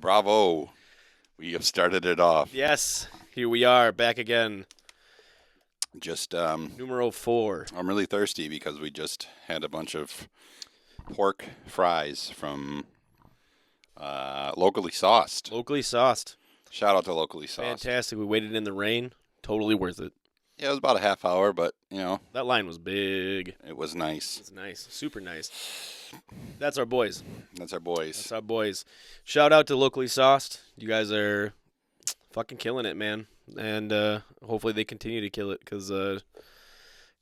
Bravo. We have started it off. Yes, here we are, back again. Just, Numero 4. I'm really thirsty because we just had a bunch of pork fries from Locally Sauced. Locally sauced. Shout out to Locally Sauced. Fantastic. We waited in the rain. Totally worth it. Yeah, it was about a half hour, but, you know, That line was big. it was nice. It's nice. Super nice. That's our boys. That's our boys. That's our boys. Shout out to Locally Sauced. You guys are fucking killing it, man. And hopefully they continue to kill it because,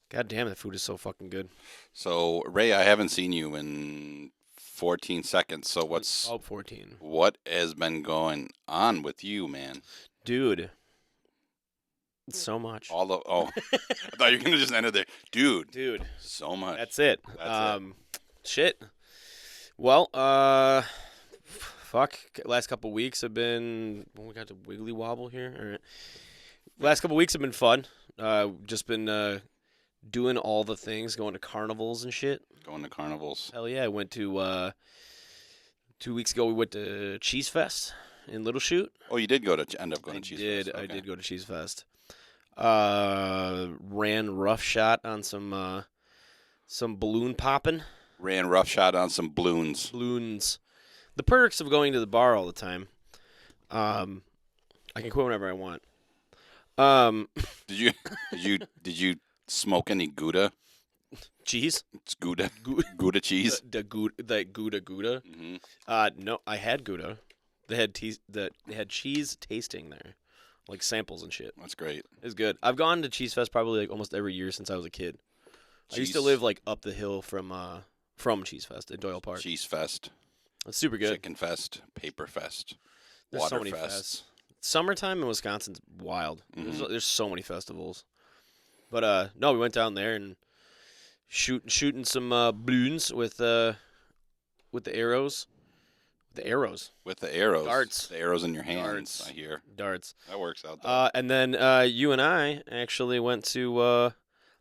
god damn, that food is so fucking good. So, Ray, I haven't seen you in 14 seconds. So Oh, 14. what has been going on with you, man? Dude. So much. I thought you were gonna just end it there, dude. So much. That's it. That's it. Shit. Well, fuck. Last couple weeks have been. We got to wiggly wobble here. All right. Last couple weeks have been fun. Just been doing all the things, going to carnivals and shit. Going to carnivals. Hell yeah! I went to 2 weeks ago. We went to Cheese Fest in Little Chute. Oh, you did end up going to Cheese Fest. Okay. I did go to Cheese Fest. Ran roughshod on some balloon popping. Ran roughshod on some balloons. Balloons. The perks of going to the bar all the time. I can quit whenever I want. Did you smoke any Gouda? Cheese? It's Gouda. Gouda cheese. The Gouda. Mm-hmm. No, I had Gouda. They had cheese tasting there, like samples and shit. That's great. It's good. I've gone to Cheese Fest probably like almost every year since I was a kid. I used to live like up the hill from Cheese Fest at Doyle Park. Cheese Fest. It's super good. Chicken Fest. Paper Fest. There's Water so many Fest. fests. Summertime in Wisconsin's wild. Mm-hmm. There's so many festivals. But no, we went down there and shooting some balloons with the arrows. The arrows. With the arrows. Darts. The arrows in your hands, Darts. I hear. Darts. That works out though. And then you and I actually went to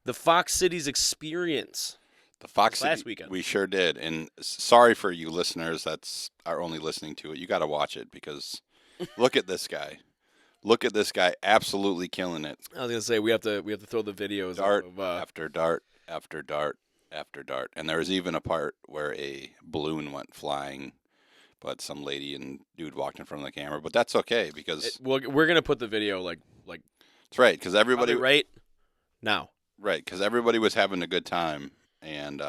the Fox Cities Experience. The Fox last City, weekend. We sure did. And sorry for you listeners that are only listening to it. You got to watch it because look at this guy. Look at this guy absolutely killing it. I was going to say we have to throw the videos Dart of, after dart after dart after dart. And there was even a part where a balloon went flying, but some lady and dude walked in front of the camera. But that's okay because we're going to put the video like that's right because everybody right now. Right, because everybody was having a good time and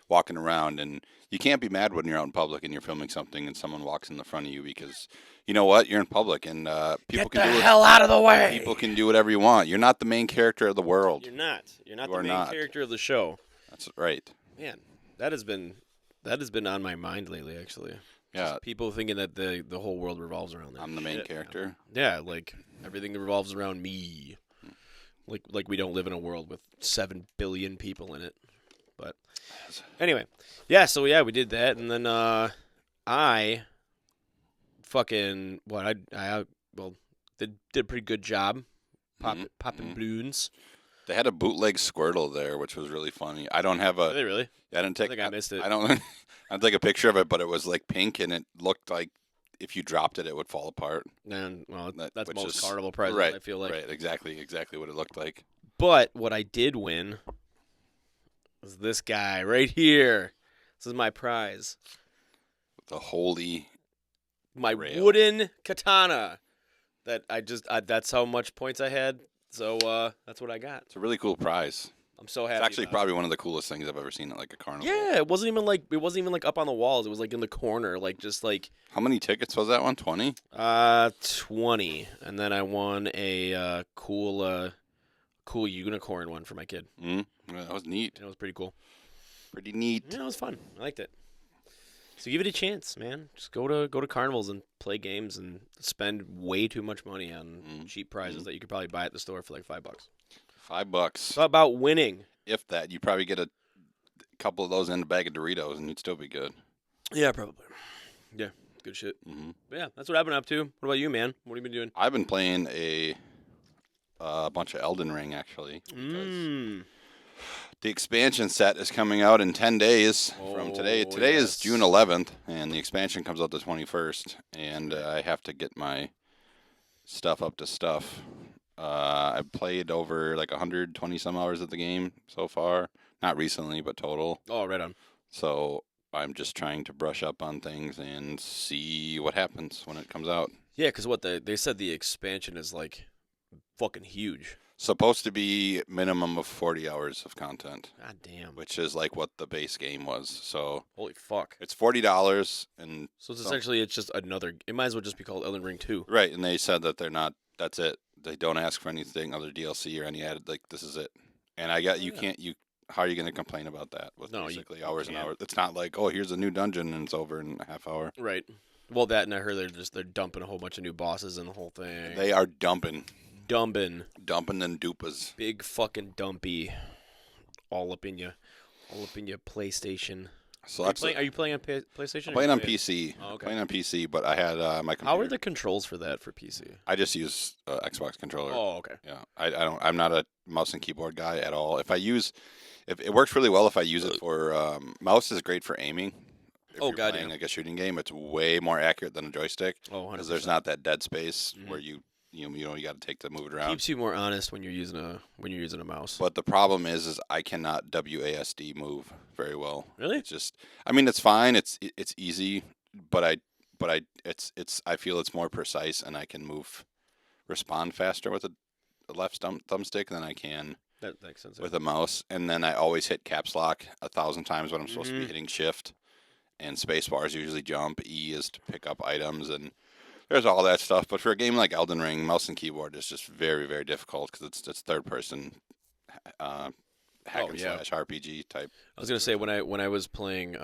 walking around, and you can't be mad when you're out in public and you're filming something and someone walks in the front of you because you know what, you're in public and people Get can the hell out of the way. People can do whatever you want. You're not the main character of the world. You're not You the are main not. character of the show. That's right. Man, that has been on my mind lately. Actually, Yeah, just people thinking that the whole world revolves around them. I'm the main character. Yeah, like everything revolves around me. Like we don't live in a world with 7 billion people in it. But anyway, yeah. So yeah, we did that, and then I fucking did a pretty good job popping balloons. They had a bootleg Squirtle there, which was really funny. I don't have a. Are they really? I didn't take. I think I missed it. I don't. I didn't take a picture of it, but it was like pink, and it looked like if you dropped it, it would fall apart. And well, that's which most is- carnival prizes. Right, I feel like. Right, exactly what it looked like. But what I did win was this guy right here. This is my prize. The holy. My Rail. wooden katana. That's how much points I had. So that's what I got. It's a really cool prize. I'm so happy. It's actually about probably one of the coolest things I've ever seen at like a carnival. Yeah, it wasn't even like up on the walls. It was like in the corner, like just like How many tickets was that one? 20? 20, and then I won a cool unicorn one for my kid. Yeah, that was neat. And it was pretty cool. Pretty neat. Yeah, it was fun. I liked it. So give it a chance, man. Just go to carnivals and play games and spend way too much money on cheap prizes that you could probably buy at the store for like $5. $5. It's all about winning. If that, you probably get a couple of those in a bag of Doritos, and you'd still be good. Yeah, probably. Yeah, good shit. Mm-hmm. But yeah, that's what I've been up to. What about you, man? What have you been doing? I've been playing a bunch of Elden Ring actually. Didn't The expansion set is coming out in 10 days from today. Oh, Today is yes. June 11th, and the expansion comes out the 21st, and I have to get my stuff up to stuff. I played over like 120 some hours of the game so far. Not recently, but total. Oh, right on. So I'm just trying to brush up on things and see what happens when it comes out. Yeah, because what they said the expansion is like fucking huge. Supposed to be minimum of 40 hours of content, God damn. which is like what the base game was. So Holy fuck. it's $40, and So it's essentially it's just another. It might as well just be called Elden Ring 2. right, and they said that they're not. That's it. They don't ask for anything other DLC or any added. Like this is it. And I got you Yeah. can't you. How are you going to complain about that with No, basically you hours and can't. hours? It's not like, oh, here's a new dungeon and it's over in a half hour. Right. Well, that and I heard they're dumping a whole bunch of new bosses in the whole thing. They are dumping Dumping. and dupas. Big fucking dumpy. All up in your PlayStation. So Are you that's playing, are you playing on PlayStation? I'm or playing you on playing- PC. Oh, okay. Playing on PC, but I had my computer. How are the controls for that for PC? I just use Xbox controller. Oh, okay. Yeah, I don't. I'm not a mouse and keyboard guy at all. If it works really well if I use it for mouse is great for aiming. If Oh, you're God, playing yeah. like a shooting game, it's way more accurate than a joystick Oh, 100%. because there's not that dead space Mhm. where you got to take to move it around. Keeps you more honest when you're using a mouse. But the problem is I cannot WASD move very well. Really? It's just, I mean, it's fine. It's easy, but I feel it's more precise, and I can respond faster with a left thumbstick than I can That makes sense. with a mouse. And then I always hit caps lock 1,000 times when I'm supposed to be Mhm. hitting shift, and space bars usually jump. E is to pick up items, and there's all that stuff. But for a game like Elden Ring, mouse and keyboard is just very, very difficult because it's third person hack and yeah. slash RPG type. I was gonna say when I was playing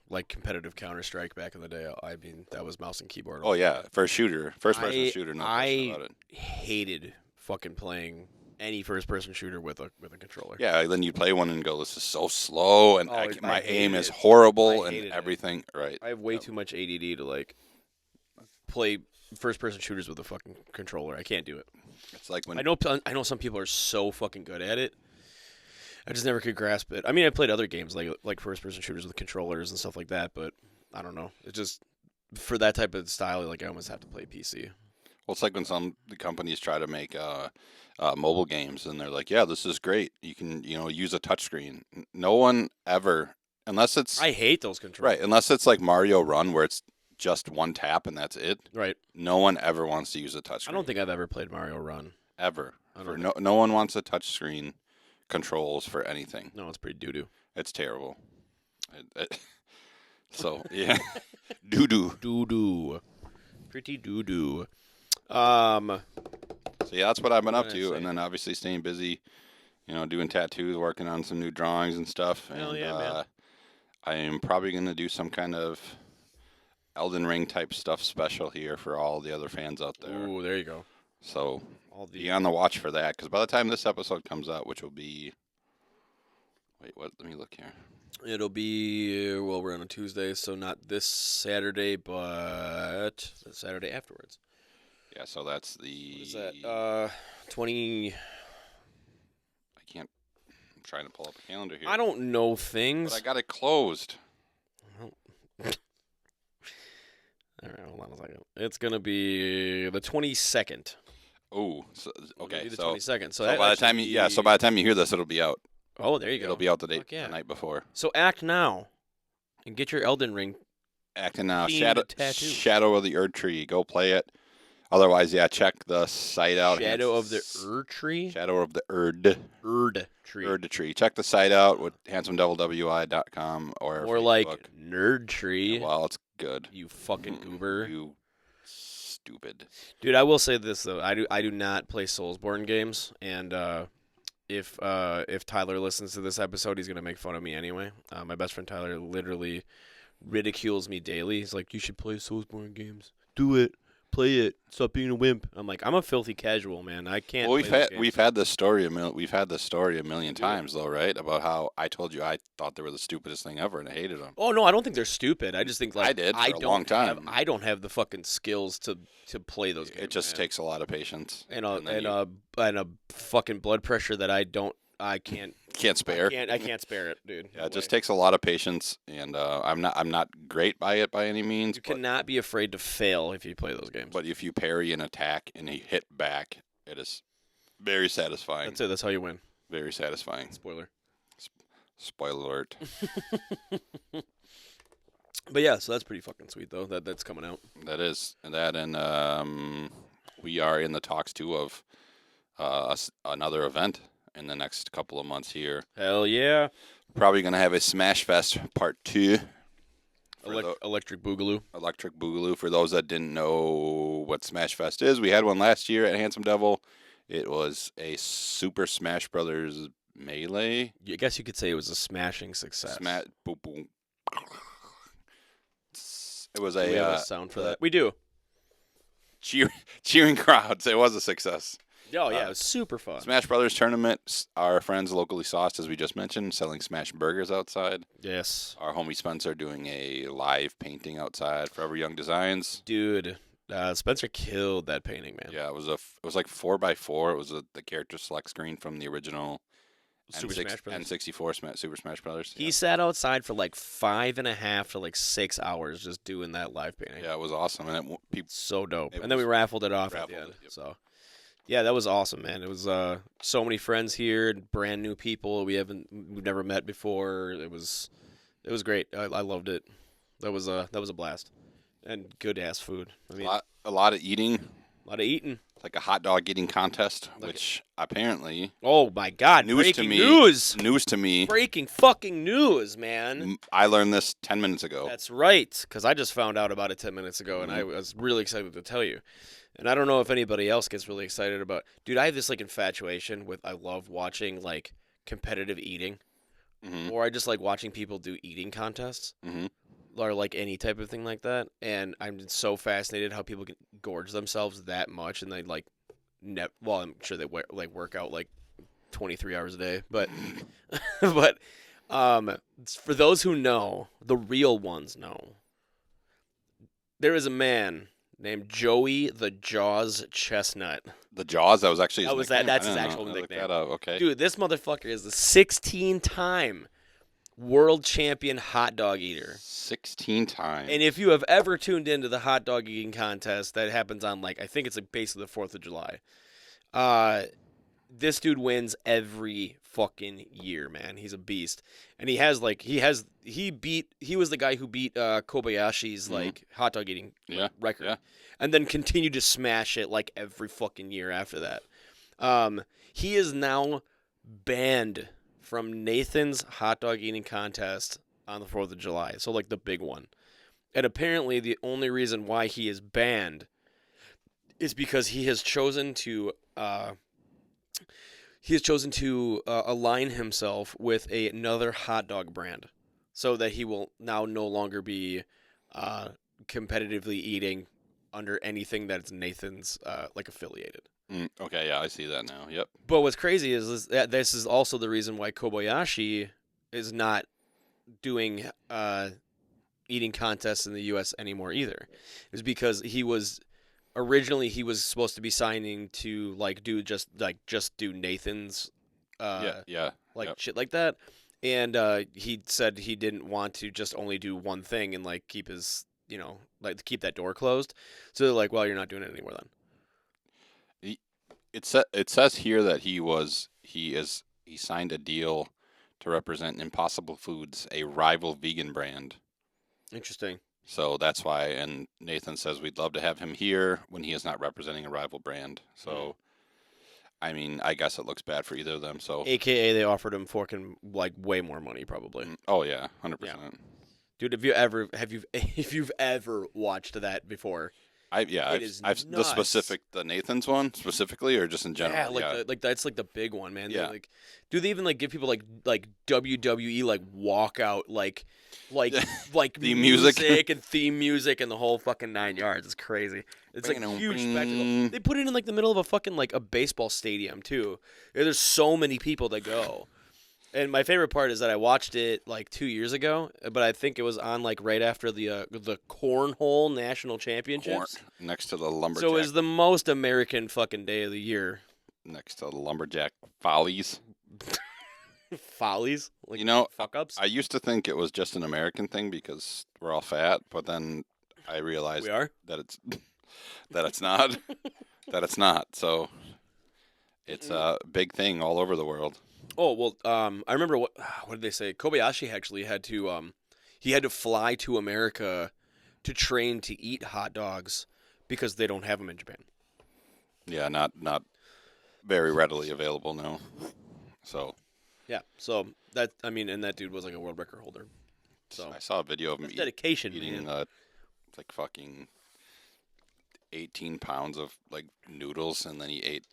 like competitive Counter Strike back in the day, I mean that was mouse and keyboard. Oh yeah, for a shooter, first person shooter, no question about it. Hated fucking playing any first person shooter with a controller. Yeah, then you play one and go, this is so slow, and Oh, I my aim hated is it. horrible, I and hated it. everything. Right. I have way Yep. too much ADD to like play first person shooters with a fucking controller. I can't do it. It's like when I know some people are so fucking good at it. I just never could grasp it. I mean, I played other games like first person shooters with controllers and stuff like that, but I don't know. It just for that type of style, like I almost have to play PC. Well, it's like when some companies try to make mobile games, and they're like, "Yeah, this is great. You can, use a touchscreen." No one ever, unless it's I hate those controllers. right, unless it's like Mario Run, where it's just one tap and that's it. Right. No one ever wants to use a touchscreen. I don't think I've ever played Mario Run. ever. I don't No one wants a touchscreen controls for anything. No, it's pretty doo doo. It's terrible. So yeah, doo doo. Doo doo. Pretty doo doo. So yeah, that's what I've been What up did I to, say? and then obviously staying busy, doing tattoos, working on some new drawings and stuff. Hell and yeah, man. I am probably going to do some kind of Elden Ring type stuff special here for all the other fans out there. Ooh, there you go. So All the be on the watch for that, because by the time this episode comes out, which will be, wait, what? Let me look here. It'll be well, we're on a Tuesday, so not this Saturday, but the Saturday afterwards. Yeah, so that's the. What is that? 20. I can't. I'm trying to pull up a calendar here. I don't know things. But I got it closed. All right, hold on a second. It's gonna be the 22nd. Oh, so, okay. The So 22nd. So, So that by the actually time by the time you hear this, it'll be out. Oh, there you go. It'll be out the Fuck yeah. night before. So act now, and get your Elden Ring. Acting now, Themed tattoo. Shadow of the Erd Tree. Go play it. Otherwise, yeah, check the site out. Shadow of the Tree. Shadow of the Erd Tree. Erd Tree. Check the site out with handsomedevilwi.com or Or Facebook. like Nerd Tree. Well, it's good. You fucking goober. You stupid. Dude, I will say this though. I do not play Soulsborne games, and if Tyler listens to this episode, he's gonna make fun of me anyway. My best friend Tyler literally ridicules me daily. He's like, "You should play Soulsborne games. Do it. Play it. Stop being a wimp." I'm like, I'm a filthy casual, man. I can't. Well, play those games. we've had this story a million times though, right? About how I told you I thought they were the stupidest thing ever and I hated them. Oh no, I don't think they're stupid. I just think like I did for a don't long time. I don't have the fucking skills to play those games. It just man. takes a lot of patience. and then a fucking blood pressure that I don't I can't. Can't spare. I can't spare it, dude. Yeah, No it just way. takes a lot of patience, and I'm not great by it by any means. You cannot be afraid to fail if you play those games. But if you parry an attack and you hit back, it is very satisfying. That's it. That's how you win. Very satisfying. Spoiler. Spoiler alert. But yeah, so that's pretty fucking sweet though. That's coming out. That is that, and we are in the talks too of another event in the next couple of months here. Hell yeah. Probably gonna have a Smash Fest Part 2. Electric Boogaloo. Electric Boogaloo. For those that didn't know what Smash Fest is, we had one last year at Handsome Devil. It was a Super Smash Brothers Melee. I guess you could say it was a smashing success. Boom, boom. It was Do we have a a sound for that? We do. cheering crowds. It was a success. Oh yeah, it was super fun. Smash Brothers tournament. Our friends locally sauced, as we just mentioned, selling smash burgers outside. Yes, Our homie Spencer doing a live painting outside. Forever Young Designs. dude. Spencer killed that painting, man. Yeah, it was like 4x4. It was the character select screen from the original Super Smash Brothers. N64 Super Smash Brothers. He sat outside for like 5.5 to like 6 hours just doing that live painting. Yeah, it was awesome, and So dope. It And then we was- raffled it off at the raffled end. it, yep. So, yeah, that was awesome, man. It was so many friends here, brand new people we've never met before. It was great. I loved it. That was a blast, and good ass food. I mean, a lot of eating. a lot of eating. It's like a hot dog eating contest, Like which apparently Oh my God! news Breaking to me. news! News to me. Breaking fucking news, man. I learned this 10 minutes ago. That's right, because I just found out about it 10 minutes ago, and I Mm-hmm. was really excited to tell you. And I don't know if anybody else gets really excited about. Dude, I have this like infatuation with. I love watching like competitive eating, Mhm. or I just like watching people do eating contests, Mhm. or like any type of thing like that. And I'm so fascinated how people can gorge themselves that much, and they like, well, I'm sure they work out like 23 hours a day, but but for those who know, the real ones know. There is a man named Joey the Jaws Chestnut. The Jaws. That was actually his That was nickname? that's I his didn't actual know. I looked nickname. that up. Okay. Dude, this motherfucker is the 16-time world champion hot dog eater. 16 times. And if you have ever tuned into the hot dog eating contest that happens on like I think it's like basically the 4th of July. This dude wins every fucking year, man. He's a beast. And he was the guy who beat Kobayashi's like hot dog eating Yeah, record. yeah. And then continued to smash it like every fucking year after that. He is now banned from Nathan's hot dog eating contest on the 4th of July. So like the big one. And apparently the only reason why he is banned is because he has chosen to align himself with another hot dog brand, so that he will now no longer be competitively eating under anything that's Nathan's like affiliated. Okay, yeah, I see that now. Yep. But what's crazy is that this is also the reason why Kobayashi is not doing eating contests in the U.S. anymore either. Is because originally he was supposed to be signing to just do Nathan's Yeah. Yep. shit like that, and he said he didn't want to just only do one thing and like keep his keep that door closed. So they're like, well, you're not doing it anymore then. It says here that he signed a deal to represent Impossible Foods, a rival vegan brand. Interesting. So that's why, and Nathan says we'd love to have him here when he is not representing a rival brand. So, I mean, I guess it looks bad for either of them. So, AKA they offered him fucking like way more money probably. oh yeah, 100%. Dude, if you've ever watched that before, It is I've nuts. the Nathan's one specifically, or just in general. yeah, that's like the big one, man. Yeah. Do they even like give people like WWE like walkout like Theme music. and theme music and the whole fucking 9 yards? It's crazy. It's like a huge Bing. spectacle. They put it in like the middle of a fucking like a baseball stadium too. There's so many people that go. And my favorite part is that I watched it like 2 years ago, but I think it was on like right after the Cornhole National Championships. Next to the lumberjack. So it was the most American fucking day of the year. Next to the lumberjack follies. follies, like fuck ups. I used to think it was just an American thing because we're all fat, but then I We realized are. that it's that it's not that it's not. So it's a big thing all over the world. Oh well, I remember what did they say? Kobayashi actually had to he had to fly to America to train to eat hot dogs because they don't have them in Japan. Yeah, not very readily available now. So Yeah, so that I mean, and that dude was like a world record holder. So I saw a video of him that's dedication, eating man. like fucking 18 pounds of like noodles, and then he ate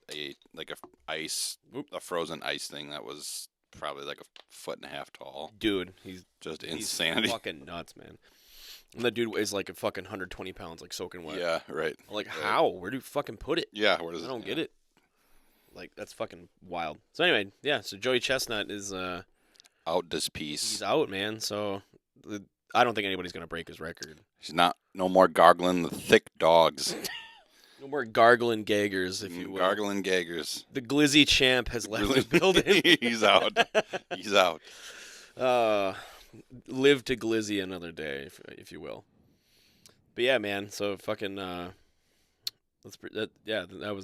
like a frozen ice thing that was probably like a foot and a half tall. Dude, Just he's insanity. fucking nuts, man. And that dude weighs like a fucking 120 pounds, like soaking wet. Yeah, right. Like right. how? Where do you fucking put it? Yeah, where does I don't it? get it. Like that's fucking wild. So anyway, yeah. So Joey Chestnut is Out this piece. he's out, man. So I don't think anybody's gonna break his record. He's not. No more gargling the thick dogs. No more gargling gaggers, if you will. Gargling gaggers. The Glizzy champ has left the building. He's out. He's out. Live to Glizzy another day, if you will. But yeah, man. So fucking that was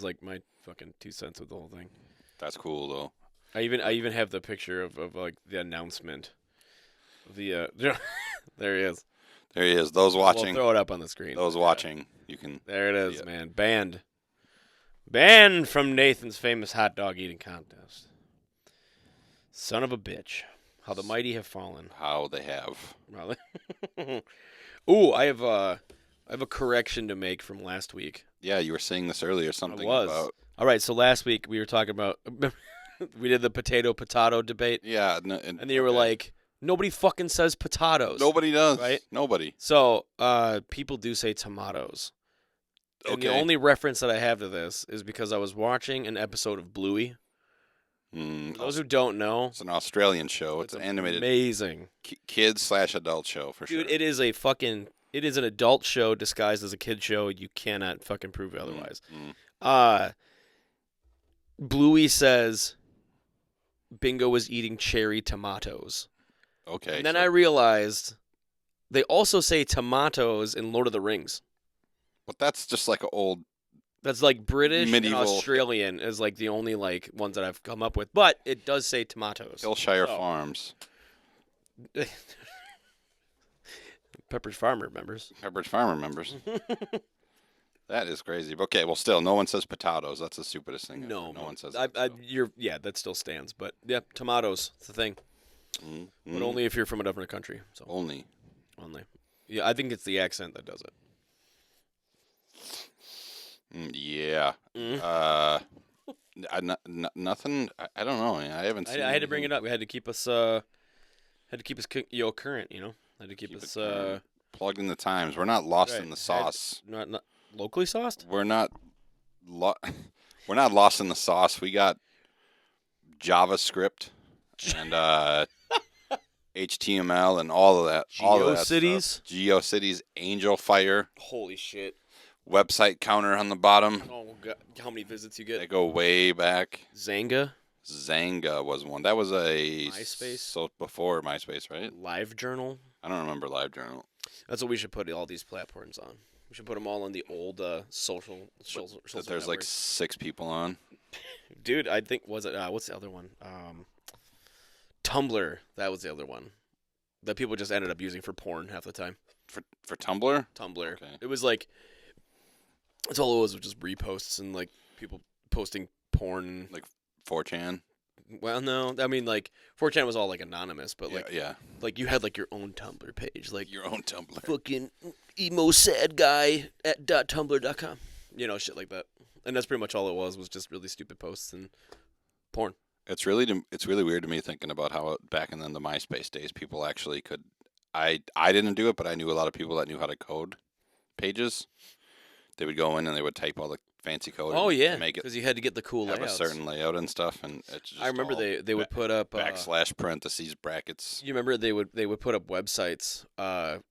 like my fucking 2 cents with the whole thing. That's cool though. I even have the picture of like the announcement. The there he is. There he is. Those watching. We'll throw it up on the screen. Those watching. You can. There it is, man. Banned from Nathan's famous hot dog eating contest. Son of a bitch. How the mighty have fallen. How they have. Ooh, I have a correction to make from last week. Yeah, you were saying this earlier. Something I was. about. All right, so last week we were talking about we did the potato debate. Yeah, and you were like, nobody fucking says potatoes. Nobody does. Right? Nobody. So, people do say tomatoes. And the only reference that I have to this is because I was watching an episode of Bluey. For those who don't know, it's an Australian show. It's an animated, amazing kids/adult show for sure. Dude, it is an adult show disguised as a kid show. You cannot fucking prove otherwise. Bluey says Bingo was eating cherry tomatoes. Okay. And then I realized they also say tomatoes in Lord of the Rings. But that's just like an old. That's like British medieval, and Australian is like the only like ones that I've come up with. But it does say tomatoes. Hillshire Farms. Pepperidge Farmer members. Pepperidge Farmer members. That is crazy. Okay, well, still, no one says potatoes. That's the stupidest thing ever. No one says that. That still stands. But yeah, tomatoes. It's the thing. But only if you're from a different country. So Only. Yeah, I think it's the accent that does it. Yeah. Nothing. I don't know. I haven't seen. I had to bring it up. We had to keep us current. You know, had to keep us plugged in the times. We're not lost in the sauce. Not locally sauced. We're not. We're not lost in the sauce. We got JavaScript and HTML and all of that. All of that GeoCities. GeoCities. Angel Fire. Holy shit. Website counter on the bottom. Oh god, how many visits you get? They go way back. Zanga was one. That was a MySpace. So before MySpace, right? LiveJournal. I don't remember LiveJournal. That's what we should put all these platforms on. We should put them all on the old social That there's like 6 people on. Dude, I think what's the other one? Tumblr. That was the other one that people just ended up using for porn half the time. For Tumblr? Tumblr. Okay. It was like that's all it was just reposts and like people posting porn. Like 4chan. Well, no, I mean like 4chan was all like anonymous, but like yeah. like you had like your own Tumblr page, like your own Tumblr. Fucking emo sad guy at .tumblr.com. You know, shit like that. And that's pretty much all it was just really stupid posts and porn. It's really weird to me thinking about how back in the MySpace days people actually could. I didn't do it, but I knew a lot of people that knew how to code pages. They would go in and they would type all the fancy code. Oh yeah, make it because you had to get the cool have layouts. a certain layout and stuff, and it's just I remember they would put up / parentheses brackets. You remember they would put up websites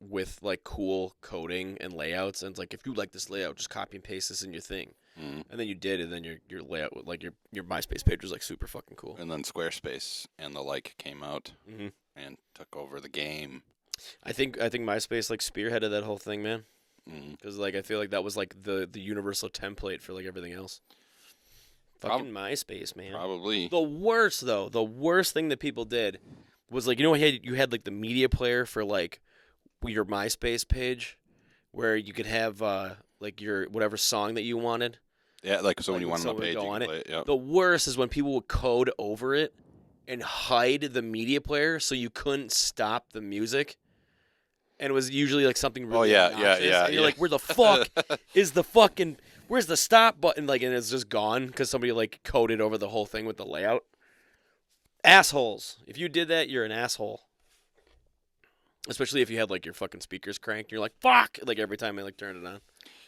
with like cool coding and layouts, and it's like if you like this layout, just copy and paste this in your thing. Mm. And then you did, and then your layout, like your MySpace page was like super fucking cool. And then Squarespace and the like came out Hmm and took over the game. I think MySpace like spearheaded that whole thing, man. Mm. Because like I feel like that was like the universal template for like everything else. Fucking MySpace, man. Probably. The worst though, the worst thing that people did was like you had like the media player for like your MySpace page, where you could have like your whatever song that you wanted. Yeah, like so when you Like, want on someone the would page, go you on can it. play it. Yep. The worst is when people would code over it and hide the media player so you couldn't stop the music. And it was usually like something really obnoxious. And you're like, where the fuck is the fucking, where's the stop button? Like, and it's just gone because somebody like coded over the whole thing with the layout. Assholes. If you did that, you're an asshole. Especially if you had like your fucking speakers cranked. You're like, fuck! Like every time I like turned it on.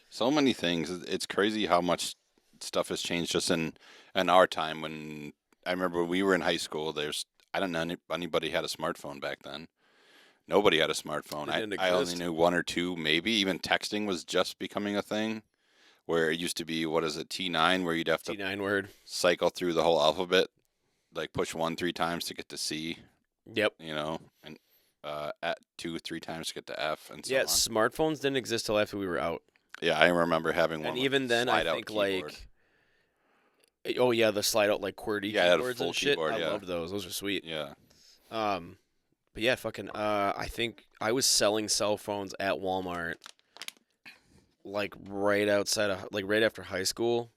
So many things. It's crazy how much stuff has changed just in our time. When I remember when we were in high school, I don't know anybody had a smartphone back then. Nobody had a smartphone. It didn't I only exist. knew one or two, maybe. Even texting was just becoming a thing. Where it used to be, what is it, T9, where you'd have to T9 word. cycle through the whole alphabet, like push 1 3 times to get to C, Yep. and at 2 3 times to get to F, and so Yeah, on. smartphones didn't exist till after we were out. Yeah, I remember having one. And with even then, I slide-out think keyboard. like, oh yeah, the slide out like QWERTY Yeah, it had a keyboards full and shit. keyboard, I yeah. loved those. Those are sweet. Yeah. But yeah, fucking. I think I was selling cell phones at Walmart, like right outside of like right after high school,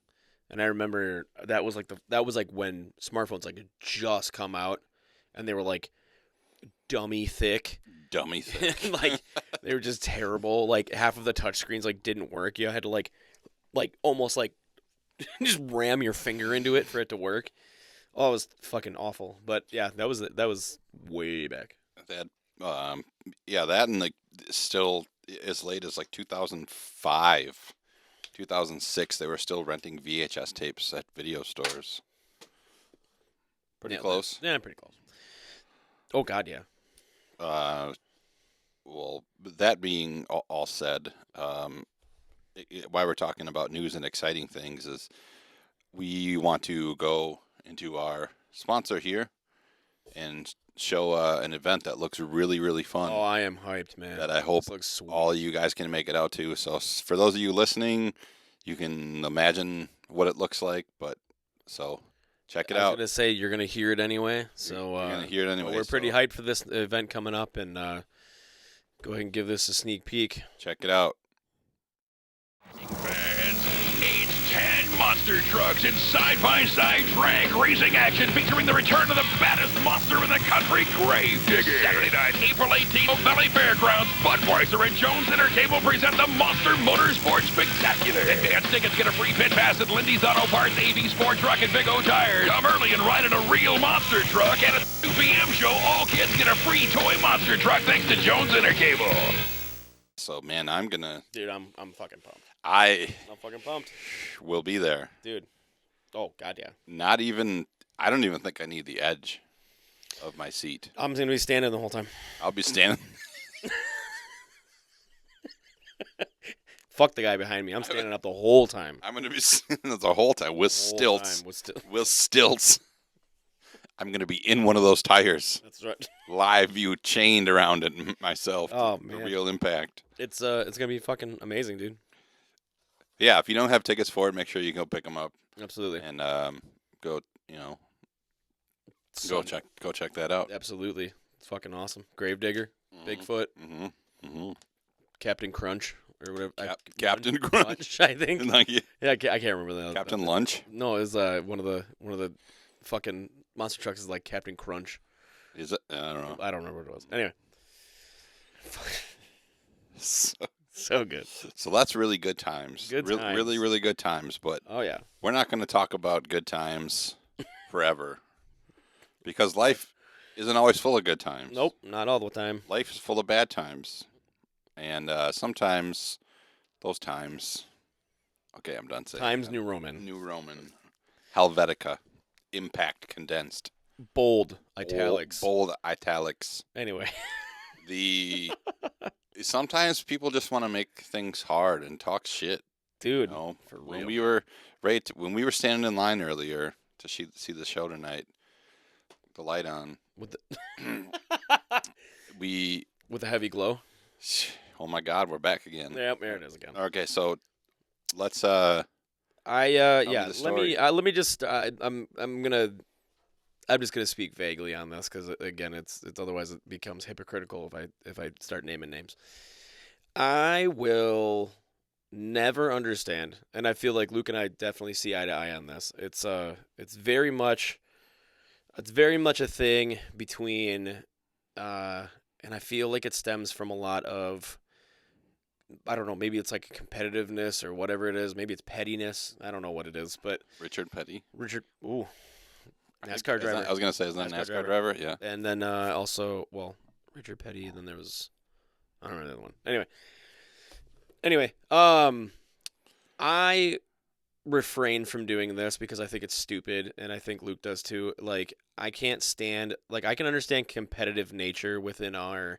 and I remember that was like when smartphones like had just come out, and they were like dummy thick. Dummy thing. Like they were just terrible. Like half of the touch screens like didn't work. You had to like almost like just ram your finger into it for it to work. Oh, it was fucking awful. But yeah, that was way back. That, yeah, that and like still as late as like 2005, 2006, they were still renting VHS tapes at video stores. Pretty close. Yeah, pretty close. Oh God, yeah. Well, that being all said, why we're talking about news and exciting things is we want to go into our sponsor here and show an event that looks really, really fun. Oh, I am hyped, man. That I hope This looks sweet. all of you guys can make it out to. So for those of you listening, you can imagine what it looks like. But so check it I was out. gonna say you're gonna hear it anyway. So You're gonna hear it anyway. we're pretty so hyped for this event coming up, and go ahead and give this a sneak peek. check it out. Fans, it's 10 monster trucks in side-by-side drag racing action featuring the return of the baddest monster in the country, Gravedigger. Saturday night, April 18th, Valley Fairgrounds, Budweiser and Jones Intercable present the Monster Motorsport Spectacular. Advance tickets get a free pit pass at Lindy's Auto Parts, AV Sport Truck, and Big O Tires. Come early and ride in a real monster truck. And at the 2 p.m. show, all kids get a free toy monster truck thanks to Jones Intercable. So man, I'm Dude, I'm fucking pumped. I I'm fucking pumped, will be there. dude. Oh God, yeah. I don't even think I need the edge of my seat. I'm gonna be standing the whole time. I'll be standing. Fuck the guy behind me. I'm standing up the whole time. I'm gonna be standing the whole time with Whole stilts. time with With stilts. I'm gonna be in one of those tires, That's right. live view, chained around it myself. Oh, The man. real impact. It's gonna be fucking amazing, dude. Yeah, if you don't have tickets for it, make sure you go pick them up Absolutely. and go. So- Go check that out. Absolutely. It's fucking awesome. Gravedigger, Bigfoot, Mm-hmm. Mm-hmm. Captain Crunch or whatever. Captain Crunch. I think. Like, Yeah, I can't remember that. Captain Lunch. No, it was one of the fucking monster trucks is like Captain Crunch. Is it? I don't know. I don't remember what it was. Anyway, So, so good. so that's really good times. Good times. Really, really good times. But Oh yeah. we're not going to talk about good times forever because life isn't always full of good times. Nope, not all the time. Life is full of bad times. And sometimes those times. Okay, I'm done saying Times that. New Roman. New Roman. Helvetica. Impact condensed. Bold italics. Bold italics. Anyway. Sometimes people just want to make things hard and talk shit. Dude, No, for when real. we were when we were standing in line earlier to see the show tonight, the light on, With we with a heavy glow. oh my God, we're back again. Yeah, there it is again. Okay, so let's Tell me the story. let me just I'm just gonna speak vaguely on this because again it's otherwise it becomes hypocritical if I start naming names. I will never understand, and I feel like Luke and I definitely see eye to eye on this. It's very much a thing between and I feel like it stems from a lot of, I don't know, maybe it's like competitiveness or whatever it is. Maybe it's pettiness. I don't know what it is, but Richard Petty, ooh, NASCAR driver. I was gonna say, isn't that NASCAR NASCAR driver? Yeah. And then also, well, Richard Petty. Then there was, I don't remember the other one. Anyway, I refrain from doing this because I think it's stupid, and I think Luke does too. Like, I can't stand. Like, I can understand competitive nature within our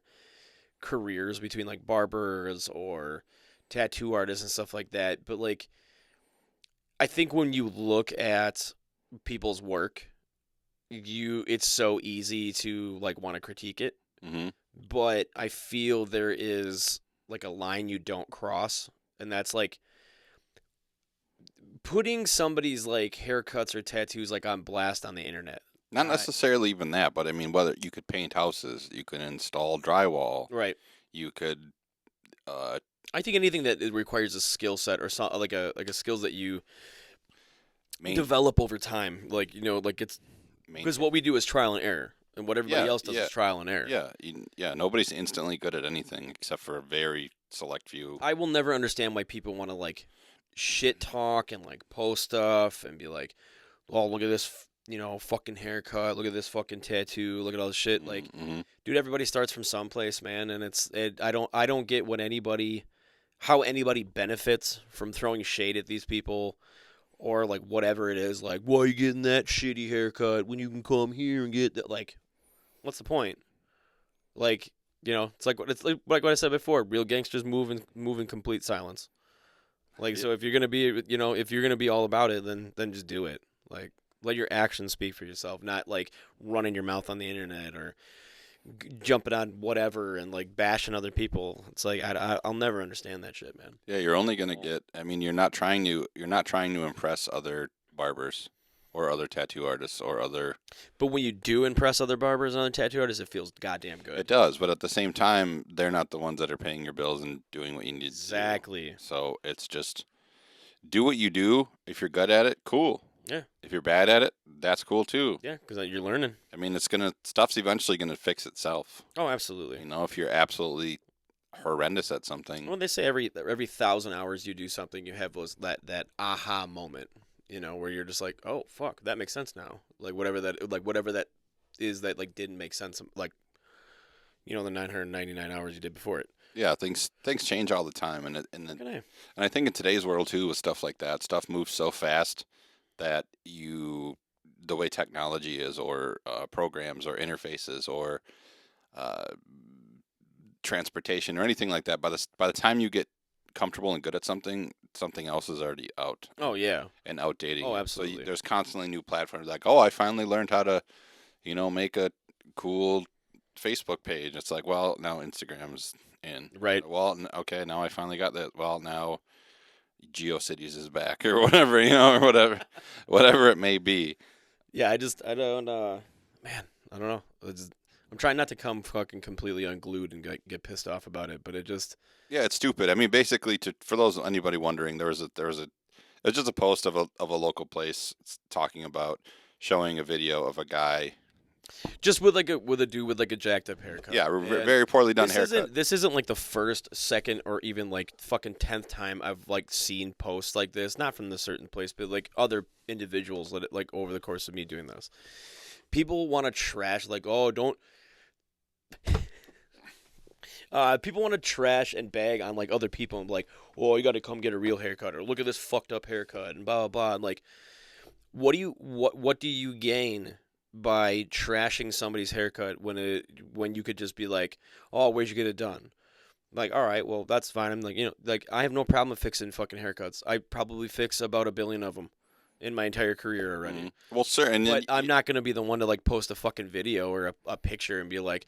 careers between like barbers or tattoo artists and stuff like that, but like, I think when you look at people's work, it's so easy to like want to critique it, Mm-hmm. but I feel there is like a line you don't cross, and that's like putting somebody's like haircuts or tattoos like on blast on the internet. Not necessarily even that, but I mean, whether you could paint houses, you could install drywall, Right. you could. I think anything that it requires a skill set or some like a skills that you Main, develop over time, like like it's main, because what we do is trial and error, and what everybody Yeah, else does yeah. is trial and error. yeah, nobody's instantly good at anything except for a very select few. I will never understand why people want to like shit talk and like post stuff and be like, "Oh, look at this, fucking haircut. Look at this fucking tattoo. Look at all this shit." Like, Mm-hmm. dude, everybody starts from someplace, man, and I don't get how anybody benefits from throwing shade at these people or like whatever it is. Like, why are you getting that shitty haircut when you can come here and get that? Like, what's the point? Like, it's like what I said before. Real gangsters move in complete silence. Like, so if you're gonna be all about it, then just do it. Like, let your actions speak for yourself, not like running your mouth on the internet or jumping on whatever and like bashing other people. It's like I'll never understand that shit, man. Yeah, you're only gonna get. I mean, you're not trying to impress other barbers or other tattoo artists or other. But when you do impress other barbers and other tattoo artists, it feels goddamn good. It does, but at the same time, they're not the ones that are paying your bills and doing what you need Exactly. to do. So it's just do what you do. If you're good at it, cool. Yeah. If you're bad at it, that's cool too. Yeah, because you're learning. I mean, stuff's eventually gonna fix itself. Oh, absolutely. If you're absolutely horrendous at something. Well, they say every 1,000 hours you do something, you have that aha moment. Where you're just like, oh fuck, that makes sense now. Like whatever that is that like didn't make sense. Like, the 999 hours you did before it. Yeah, things change all the time, and I think in today's world too, with stuff like that, stuff moves so fast that the way technology is, or programs, or interfaces, or transportation, or anything like that. By the time you get comfortable and good at something else is already out. Oh yeah, and outdating. Oh, absolutely. So there's constantly new platforms. Like, oh, I finally learned how to, make a cool Facebook page. It's like, well, now Instagram's in. Right. Well, okay, now I finally got that. Well, now GeoCities is back, or whatever, or whatever it may be. Yeah, I don't, man, I don't know. I'm trying not to come fucking completely unglued and get pissed off about it, but it just. Yeah, it's stupid. I mean, basically, for anybody wondering, it was just a post of a local place talking about showing a video of a guy. Just with a dude with like a jacked up haircut. Yeah, very poorly done haircut. This isn't like the first, second, or even like fucking 10th time I've like seen posts like this. Not from the certain place, but like other individuals that like over the course of me doing this. People want to trash like, oh, don't. People want to trash and bag on like other people and be like, oh, you got to come get a real haircut, or look at this fucked up haircut and blah blah blah. And like, what do you gain by trashing somebody's haircut when you could just be like, oh, where'd you get it done? Like, all right, well, that's fine. I'm like, like I have no problem with fixing fucking haircuts. I probably fix about 1 billion of them in my entire career already. Well, sir, and then But I'm not gonna be the one to like post a fucking video or a picture and be like,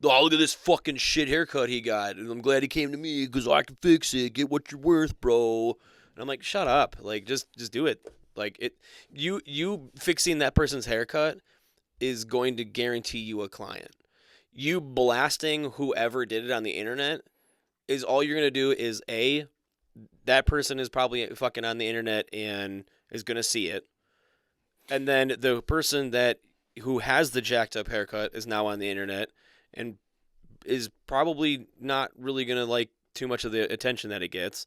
"Oh, look at this fucking shit haircut he got, and I'm glad he came to me because I can fix it. Get what you're worth, bro." And I'm like, "Shut up! Like, just do it. Like it. You fixing that person's haircut is going to guarantee you a client. You blasting whoever did it on the internet is all you're gonna do is that person is probably fucking on the internet and is gonna see it, and then the person who has the jacked up haircut is now on the internet and is probably not really gonna like too much of the attention that it gets,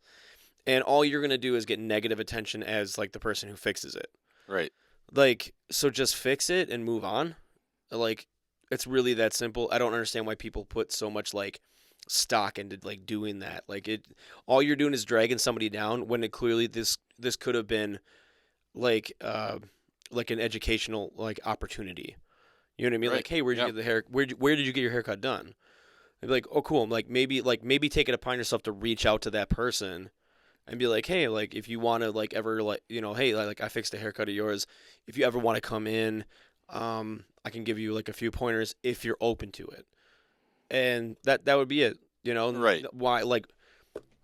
and all you're gonna do is get negative attention as like the person who fixes it. right. Like, so just fix it and move on. Like, it's really that simple. I don't understand why people put so much like stock into like doing that. Like all you're doing is dragging somebody down when it clearly this could have been like an educational like opportunity. You know what I mean? Right. Like, hey, where'd you Yeah. get the hair? Where did you get your haircut done? I'd be like, oh, cool. I'm like, maybe take it upon yourself to reach out to that person and be like, hey, like if you want to like ever like hey, like I fixed a haircut of yours. If you ever want to come in, I can give you like a few pointers if you're open to it. And that would be it. Right. Why? Like,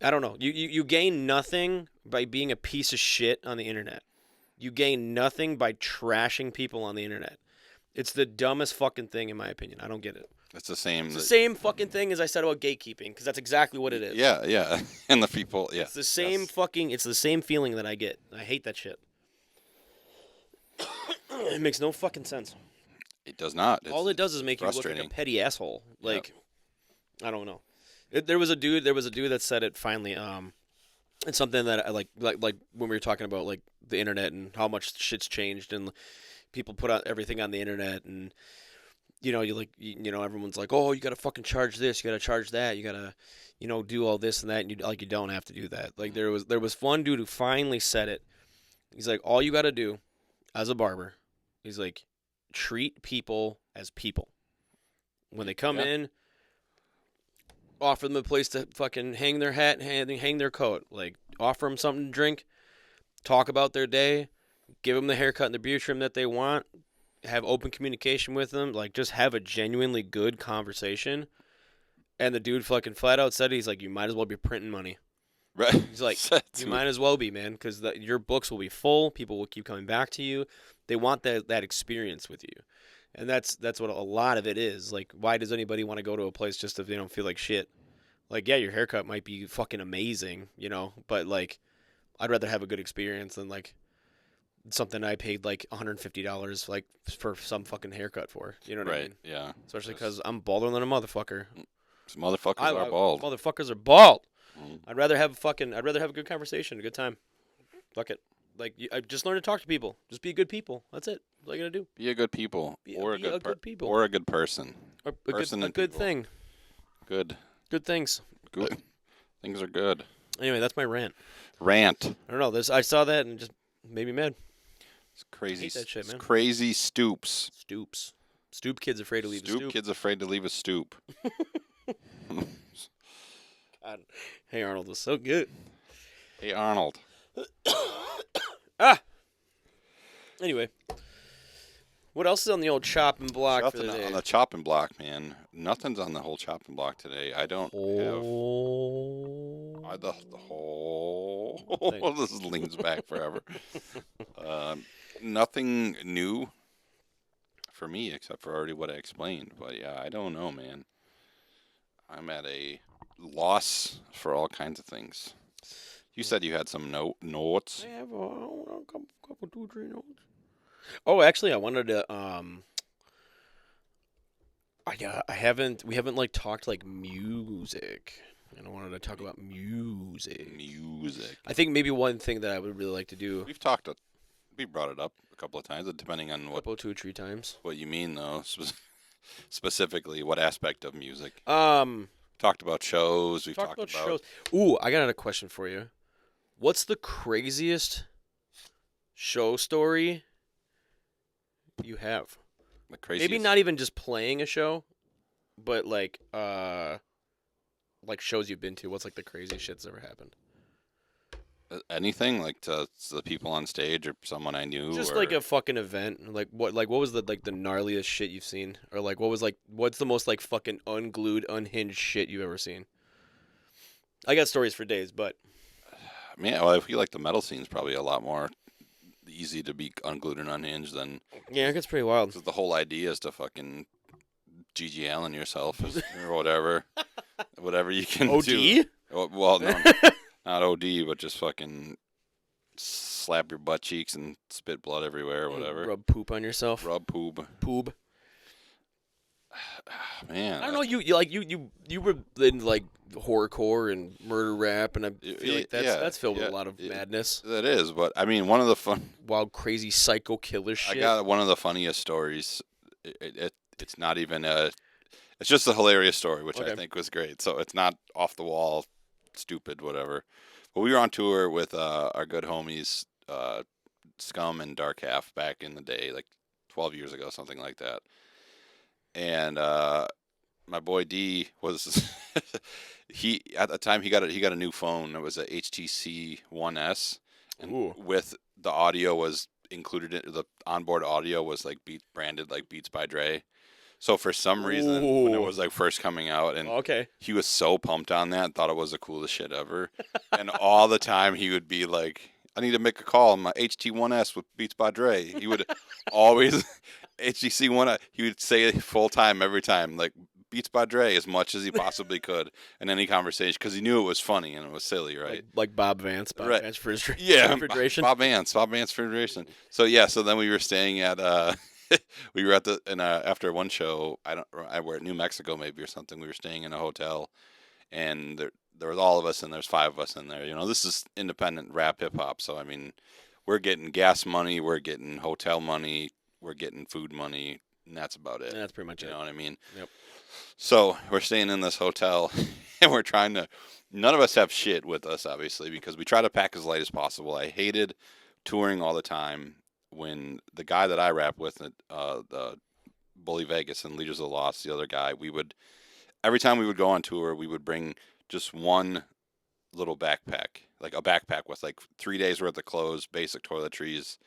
I don't know. You gain nothing by being a piece of shit on the internet. You gain nothing by trashing people on the internet. It's the dumbest fucking thing in my opinion. I don't get it. It's the same. It's the same fucking thing as I said about gatekeeping, because that's exactly what it is. Yeah, yeah. And the people, yeah. It's the same Yes. it's the same feeling that I get. I hate that shit. It makes no fucking sense. It does not. All it does is make you look like a frustrating. petty asshole. Like, I don't know. There was a dude that said it finally. It's something that I like when we were talking about like the internet and how much shit's changed and people put out everything on the internet and everyone's like, oh, you gotta fucking charge this, you gotta charge that, you gotta do all this and that, and you don't have to do that. Like there was one dude who finally said it. He's like, all you gotta do as a barber, he's like, treat people as people. When they come in, offer them a place to fucking hang their hat, hang their coat. Like, offer them something to drink, talk about their day, give them the haircut and the beard trim that they want, have open communication with them. Like, just have a genuinely good conversation. And the dude fucking flat out said, he's like, you might as well be printing money. Right. He's like, you might as well be, man, because your books will be full. People will keep coming back to you. They want that experience with you. And that's what a lot of it is. Like, why does anybody want to go to a place just if they don't feel like shit? Like, yeah, your haircut might be fucking amazing, but, like, I'd rather have a good experience than, like, something I paid, like, $150, like, for some fucking haircut for. You know what I mean? Yeah. Especially because I'm balder than a motherfucker. Some motherfuckers are bald. Motherfuckers are bald. Mm. I'd rather have a good conversation, a good time. Fuck it. Like, I just learn to talk to people. Just be good people. That's it. That's all you gotta do. Be a good people. Be or a good people. Or a good person. Or Person a and good people. thing. Good. Good things. Good. Things are good. Anyway, that's my rant. Rant. I don't know. I saw that and it just made me mad. It's crazy. hate that shit, it's man. crazy stoops. Stoops. Stoop kids afraid to leave a stoop. Kids afraid to leave a stoop. God. Hey Arnold was so good. Hey Arnold. Anyway. What else is on the old chopping block for Nothing the day? on the chopping block, man. Nothing's on the whole chopping block today. I don't have. The whole. This leans back forever. Nothing new for me except for already what I explained. But yeah, I don't know, man. I'm at a loss for all kinds of things. You said you had some notes. I have a couple, 2, 3 notes. Oh, actually, I wanted to. We haven't like talked like music, and I wanted to talk about music. Music. I think maybe one thing that I would really like to do. We brought it up a couple of times, depending on what 2 or 3 times. you mean, though. Specifically, what aspect of music? Um, Talked about shows. We've talked about shows. Ooh, I got a question for you. What's the craziest show story you have? the craziest. Maybe not even just playing a show, but like like shows you've been to, what's like the craziest shit that's ever happened? Anything like to the people on stage or someone I knew, Just or like a fucking event. Like what was the gnarliest shit you've seen? Or like what's the most like fucking unglued, unhinged shit you've ever seen? I got stories for days, but man, well, I feel like the metal scene's probably a lot more easy to be unglued and unhinged than. yeah, it gets pretty wild. 'Cause the whole idea is to fucking G.G. Allen yourself or whatever you can do. OD? Well, no, not OD, but just fucking slap your butt cheeks and spit blood everywhere or whatever. Rub poop on yourself. Rub poop. Poob. Man, I don't know. You were in like horrorcore and murder rap, and I feel like that's filled with a lot of madness. That is, but I mean, one of the Wild, crazy, psycho killer shit. I got one of the funniest stories. It's not even it's just a hilarious story, which I think was great. So it's not off the wall, stupid, whatever. But we were on tour with our good homies, Scum and Dark Half back in the day, like 12 years ago, something like that. And my boy D was he at the time he got a new phone. It was a HTC One S, and with the audio was included. The onboard audio was like branded like Beats by Dre. So for some reason, when it was like first coming out, and he was so pumped on that, and thought it was the coolest shit ever. And all the time he would be like, "I need to make a call on my HT 1S with Beats by Dre." He would always HTC One. He would say it full time every time, like Beats by Dre, as much as he possibly could in any conversation, because he knew it was funny and it was silly, right? Like Bob Vance, Vance Refrigeration. Yeah, Bob Vance Refrigeration. So then we were staying at we were at after one show. I were at New Mexico maybe or something. We were staying in a hotel, and there was all of us, and there's 5 of us in there. You know, this is independent rap hip hop. So I mean, we're getting gas money, we're getting hotel money, we're getting food money, and that's about it. And that's pretty much it. You know what I mean? Yep. So we're staying in this hotel, and we're trying to. None of us have shit with us, obviously, because we try to pack as light as possible. I hated touring all the time. When the guy that I rap with, the Bully Vegas and Leaders of the Lost, the other guy, every time we would go on tour, we would bring just one little backpack, like a backpack with like 3 days worth of clothes, basic toiletries,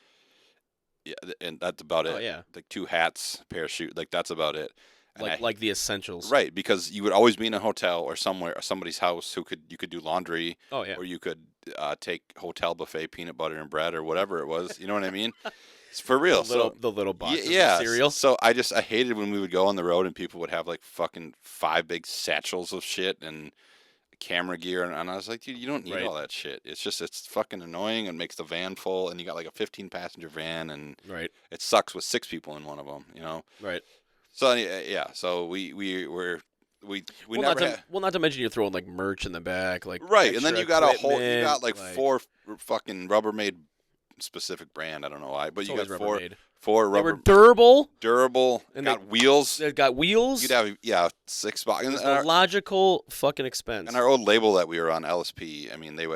yeah, and that's about it. Oh yeah, like 2 hats, pair of shoes, like that's about it. Like the essentials, right? Because you would always be in a hotel or somewhere, or somebody's house you could do laundry. Oh yeah, or you could take hotel buffet peanut butter and bread or whatever it was. You know what I mean? It's for real. The little boxes of cereal. So I hated when we would go on the road and people would have like fucking 5 big satchels of shit and camera gear, and I was like, dude, you don't need all that shit. It's fucking annoying and makes the van full, and you got like a 15-passenger van, and it sucks with 6 people in one of them. You know? Right. So yeah, so we never had. Well, not to mention you're throwing like merch in the back, like right, and then you got like 4 fucking Rubbermaid specific brand. I don't know why, but you got 4 They rubber. were durable, and got wheels. They got wheels. You'd have 6 boxes. It was a logical fucking expense. And our old label that we were on, LSP. I mean, they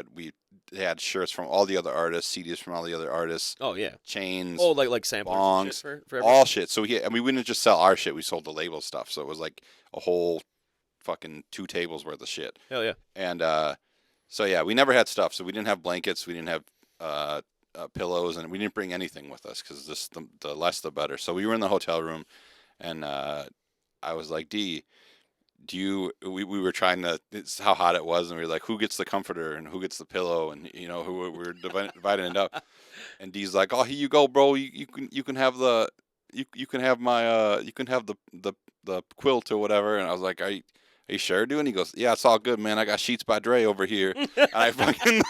had shirts from all the other artists, CDs from all the other artists. Oh yeah, chains. Oh, like samplers, bongs, and shit for all shit. So we didn't just sell our shit; we sold the label stuff. So it was like a whole fucking 2 tables worth of shit. Hell yeah. And so yeah, we never had stuff. So we didn't have blankets, we didn't have pillows, and we didn't bring anything with us because the less the better. So we were in the hotel room, and I was like, D. We were trying to, it's how hot it was, and we were like, who gets the comforter and who gets the pillow, and who we were dividing it up. And D's like, oh, here you go, bro. You can have the quilt or whatever. And I was like, are you sure, dude? And he goes, yeah, it's all good, man. I got Sheets by Dre over here. And I fucking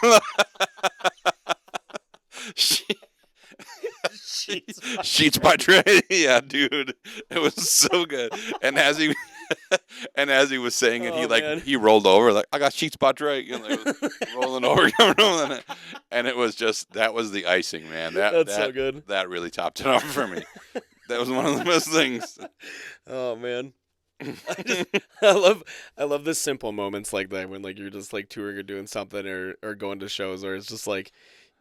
Sheets by Dre. Yeah, dude, it was so good. And as he was saying it, he rolled over like, I got Sheets by Dre, and it was rolling over, and it was that was the icing, man. That's so good. That really topped it off for me. That was one of the best things. Oh man. I love the simple moments like that when like you're just like touring or doing something or going to shows, or it's just like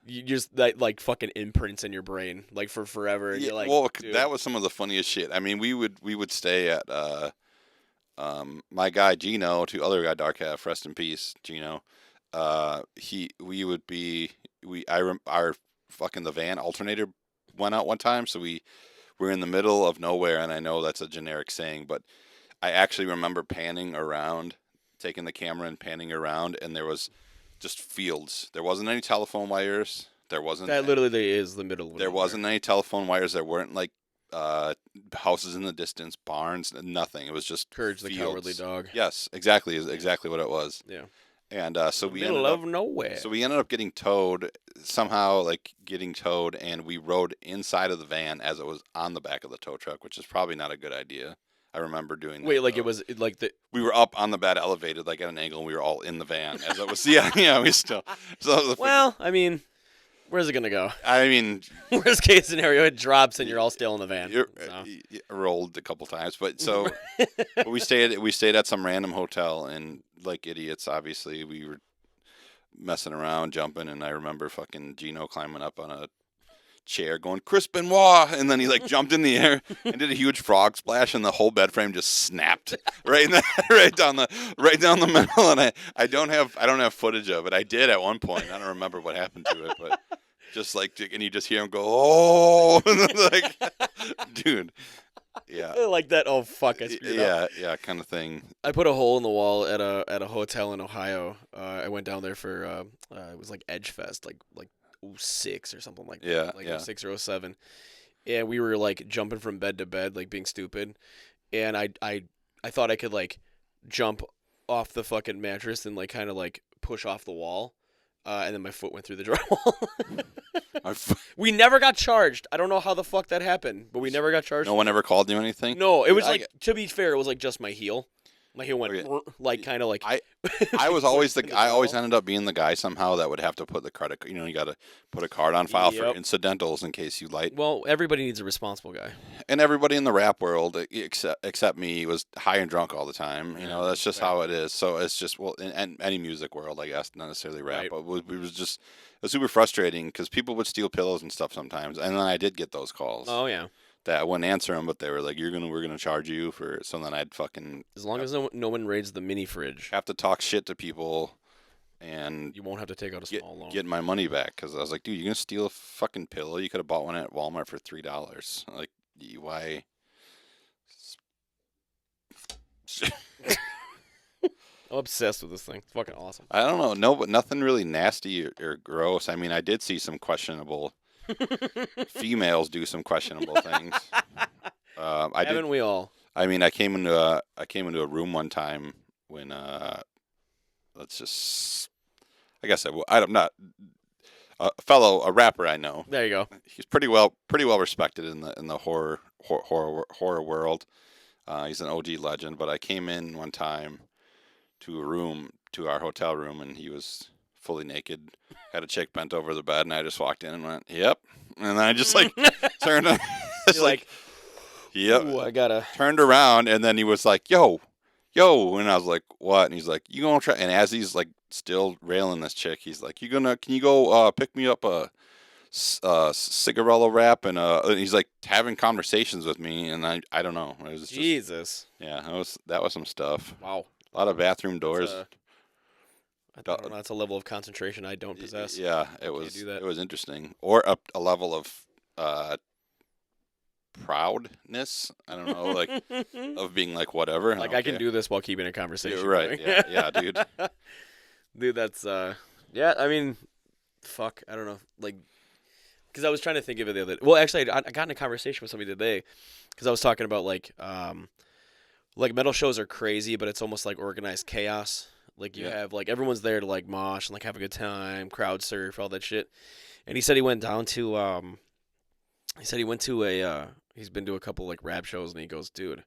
you just that like fucking imprints in your brain like for forever. And you're like, well, dude. That was some of the funniest shit. I mean, we would stay at my guy Gino, to other guy Dark Half, rest in peace, Gino. We would be our fucking the van alternator went out one time, so we were in the middle of nowhere, and I know that's a generic saying, but I actually remember panning around, taking the camera and panning around, and there was just fields. There wasn't any telephone wires. There wasn't. That literally is the middle of There nowhere. wasn't any telephone wires. There weren't like houses in the distance, barns, nothing. It was just Courage the fields. Cowardly Dog. Yes, exactly, is exactly what it was. Yeah. And so we Middle ended up of nowhere. so we ended up getting towed somehow, like getting towed, and we rode inside of the van as it was on the back of the tow truck, which is probably not a good idea. I remember doing that. Wait, like though. it was like the We were up on the bed, elevated, like at an angle, and we were all in the van as it was. Yeah, we still. So the well, I mean, where's it gonna go? I mean, Worst case scenario, it drops and you're all still in the van. you So. rolled a couple times, but so but we stayed at some random hotel, and like idiots, obviously we were messing around, jumping, and I remember fucking Gino climbing up on a chair going Chris Benoit, and then he like jumped in the air and did a huge frog splash, and the whole bed frame just snapped right down the middle. And I don't have footage of it. I did at one point. I don't remember what happened to it, but just like, and you just hear him go, oh, like, dude, yeah. Like that. Oh fuck! I screwed up. Yeah, kind of thing. I put a hole in the wall at a hotel in Ohio. I went down there for it was like Edge Fest, like 06 or something like Yeah, that, like yeah. 06 or 07, and we were like jumping from bed to bed, like being stupid, and I thought I could like jump off the fucking mattress and like kind of like push off the wall. And then my foot went through the drywall. We never got charged. I don't know how the fuck that happened, but we never got charged. No one ever called you anything? No, it was I like, get- to be fair, it was like just my heel. My heel went Okay. like kind of like. I was always in the I always drywall. ended up being the guy somehow that would have to put the card. You got to put a card on file for Yep. incidentals in case you light. Well, everybody needs a responsible guy. And everybody in the rap world, except me, was high and drunk all the time. You know, that's just right. how it is. So it's just in any music world, I guess, not necessarily rap, Right. but it was super frustrating because people would steal pillows and stuff sometimes. And then I did get those calls Oh yeah. that I wouldn't answer them, but they were like, we're gonna charge you for. So then I'd fucking As long as no one raids the mini fridge, have to talk shit to people and you won't have to take out a small loan. get my money back, because I was like, dude, you're gonna steal a fucking pillow? You could have bought one at Walmart for $3. Like, why? I'm obsessed with this thing. It's fucking awesome. I don't know, no, but nothing really nasty or gross. I mean, I did see some questionable females do some questionable things. I Haven't did. we all? I mean, I came into a room one time when let's just. I guess I'm not a rapper I know. There you go. He's pretty well respected in the horror world. He's an OG legend. But I came in one time to our hotel room, and he was fully naked. Had a chick bent over the bed, and I just walked in and went, "Yep," and then I just like turned. It's You're like, yep. ooh, I gotta. Turned around, and then he was like, "Yo," and I was like, "What?" And he's like, "You gonna try?" And as he's like still railing this chick, he's like, Can you go pick me up a cigarella wrap?" And he's like having conversations with me, and I don't know. It was just, Jesus. yeah, that was some stuff. Wow. A lot of bathroom doors. I don't know, that's a level of concentration I don't possess. Yeah, it Can't was. do that. It was interesting, or a level of proudness. I don't know, like of being like whatever. Like I can do this while keeping a conversation. You're right. going. Yeah, dude. Dude, that's yeah. I mean, fuck. I don't know. Like, because I was trying to think of it the other. Well, actually, I got in a conversation with somebody today because I was talking about like metal shows are crazy, but it's almost like organized chaos. Like you Yeah. have like everyone's there to like mosh and like have a good time, crowd surf, all that shit. And he said he went down to he's been to a couple like rap shows, and he goes, dude,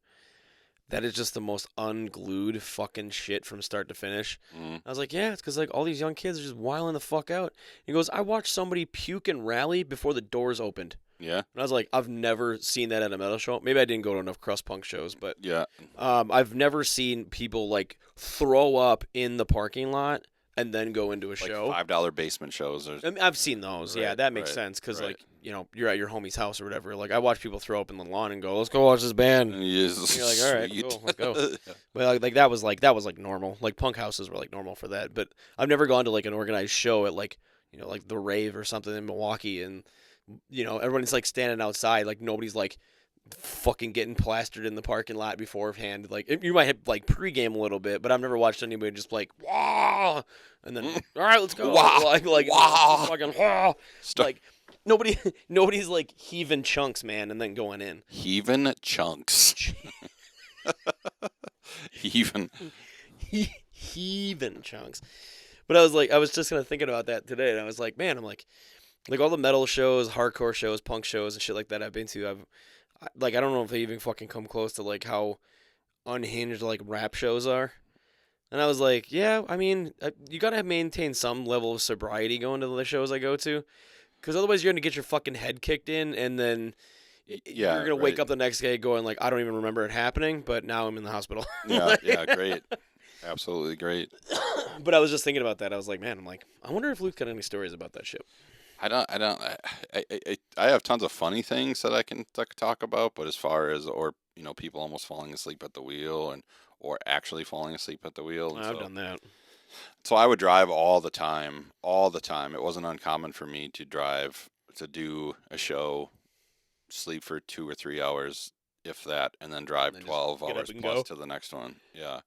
that is just the most unglued fucking shit from start to finish. Mm. I was like, yeah, it's because like all these young kids are just wilding the fuck out. He goes, I watched somebody puke and rally before the doors opened. Yeah. And I was like, I've never seen that at a metal show. Maybe I didn't go to enough crust punk shows, but Yeah. I've never seen people like throw up in the parking lot and then go into a like show. $5 basement shows. I mean, I've seen those. Yeah, Right, that makes right, sense because right. like you're at your homie's house or whatever. Like I watch people throw up in the lawn and go, "Let's go watch this band." And Yes, you're like, "All right, sweet. cool, let's go." But like that was like normal. Like punk houses were like normal for that. But I've never gone to like an organized show at like like the Rave or something in Milwaukee, and everyone's like standing outside, like nobody's like fucking getting plastered in the parking lot beforehand. Like you might have like pregame a little bit, but I've never watched anybody just like wow, and then all right, let's go. Wah! Like Wah! fucking wah. Start Like nobody's like heaving chunks, man, and then going in. heaving chunks. Heaving. Heaving chunks. But I was just kind of thinking about that today, and I was like, man, I'm like all the metal shows, hardcore shows, punk shows, and shit like that I've been to, I don't know if they even fucking come close to like how unhinged like rap shows are. And I was like, yeah, I mean, you gotta maintain some level of sobriety going to the shows I go to, because otherwise you're gonna get your fucking head kicked in, and then Yeah, you're gonna wake right. up the next day going like, I don't even remember it happening, but now I'm in the hospital. Yeah, great. Absolutely great. But I was just thinking about that. I was like, man, I wonder if Luke's got any stories about that shit. I have tons of funny things that I can talk about, but as far as people almost falling asleep at the wheel or actually falling asleep at the wheel. And I've done that. So I would drive all the time. It wasn't uncommon for me to drive to do a show, sleep for 2 or 3 hours, if that, and then drive And then just 12 get up hours and plus go. to the next one. Yeah.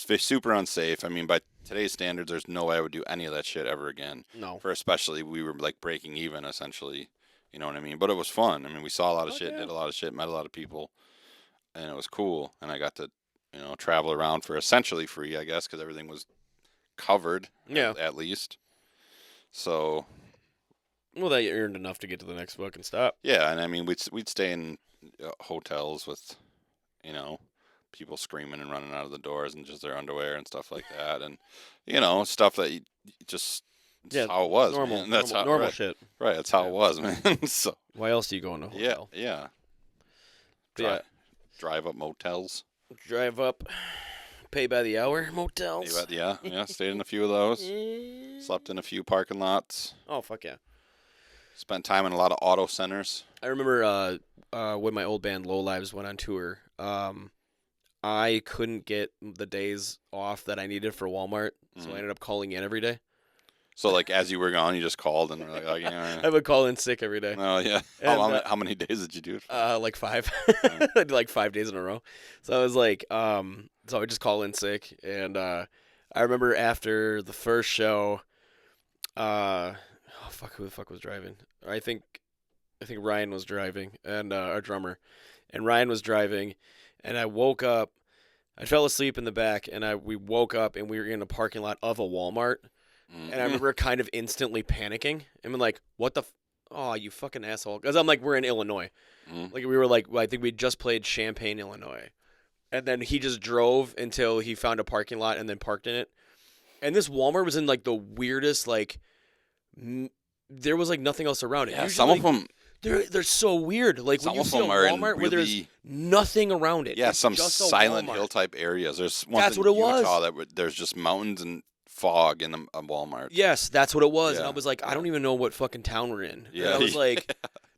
It's super unsafe. I mean, by today's standards, there's no way I would do any of that shit ever again. No. For especially, we were like breaking even essentially. You know what I mean? But it was fun. I mean, we saw a lot of shit, yeah. did a lot of shit, met a lot of people, and it was cool. And I got to, travel around for essentially free, I guess, because everything was covered. Yeah. At least. So. Well, that you earned enough to get to the next fucking stop. Yeah, and I mean, we'd stay in hotels with, people screaming and running out of the doors and just their underwear and stuff like that, and stuff that you just. That's how it was, normal, man. That's normal right, shit. Right, that's how it was, man. So Why else do you go in a hotel? yeah. Drive up motels. Drive up, pay by the hour motels. Yeah. Stayed in a few of those. Slept in a few parking lots. Oh fuck yeah! Spent time in a lot of auto centers. I remember when my old band Low Lives went on tour. I couldn't get the days off that I needed for Walmart, so I ended up calling in every day. So, like, as you were gone, you just called and were like, oh, yeah. I would call in sick every day. Oh, yeah. And, how many days did you do it for? Like 5. I did like 5 days in a row. So I was like, so I would just call in sick. And I remember after the first show, who the fuck was driving? I think Ryan was driving, and our drummer. And Ryan was driving, and I woke up. I fell asleep in the back, and we woke up, and we were in a parking lot of a Walmart. And I remember kind of instantly panicking. And I'm like, what the oh, you fucking asshole. Because I'm like, we're in Illinois. Like, we were like, I think we just played Champaign, Illinois. And then he just drove until he found a parking lot and then parked in it. And this Walmart was in, like, the weirdest, like, there was, like, nothing else around it. Yeah, usually, some of them. They're so weird. Like, when you see a Walmart where there's nothing around it. Yeah, it's some just Silent Hill type areas. There's one That's in what it was. Utah that there's just mountains and fog in a Walmart. Yes, that's what it was. Yeah. And I was like, I don't even know what fucking town we're in. Yeah. And I was like,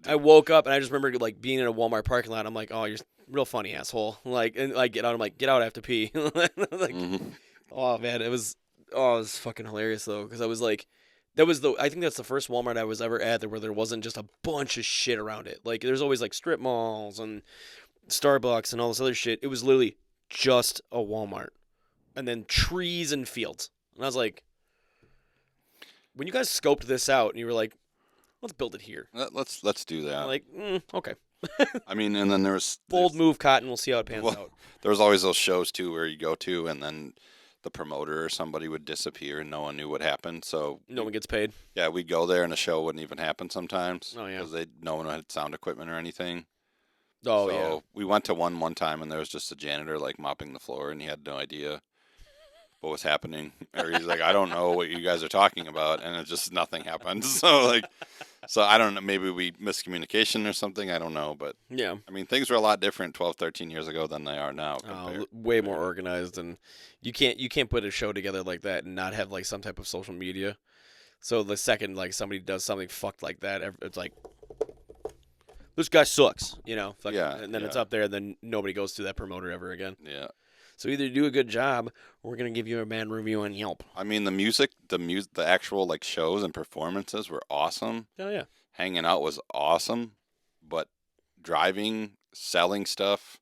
I woke up and I just remember like being in a Walmart parking lot. I'm like, oh, you're real funny, asshole. Like, and I get out. I'm like, get out, I have to pee. Like, oh man, it was fucking hilarious though, because I was like, I think that's the first Walmart I was ever at where there wasn't just a bunch of shit around it. Like, there's always like strip malls and Starbucks and all this other shit. It was literally just a Walmart, and then trees and fields. And I was like, when you guys scoped this out and you were like, let's build it here. Let's do that. I'm like, okay. I mean, and then there's Bold move, Cotton. We'll see how it pans out. There was always those shows too where you go to and then the promoter or somebody would disappear and no one knew what happened. So no one gets paid. Yeah, we'd go there and the show wouldn't even happen sometimes. Oh yeah, because no one had sound equipment or anything. Oh so we went to one time and there was just a janitor like mopping the floor and he had no idea what was happening, or he's like, I don't know what you guys are talking about, and it just nothing happened. So I don't know, maybe we miscommunication or something. I don't know, but Yeah. I mean, things were a lot different 12, 13 years ago than they are now. Way more organized, and you can't put a show together like that and not have like some type of social media. So the second like somebody does something fucked like that, it's like this guy sucks, Yeah, and then it's yeah. up there, and then nobody goes to that promoter ever again. Yeah. So either do a good job, or we're gonna give you a bad review on Yelp. I mean, the actual like shows and performances were awesome. Oh yeah. Hanging out was awesome, but driving, selling stuff,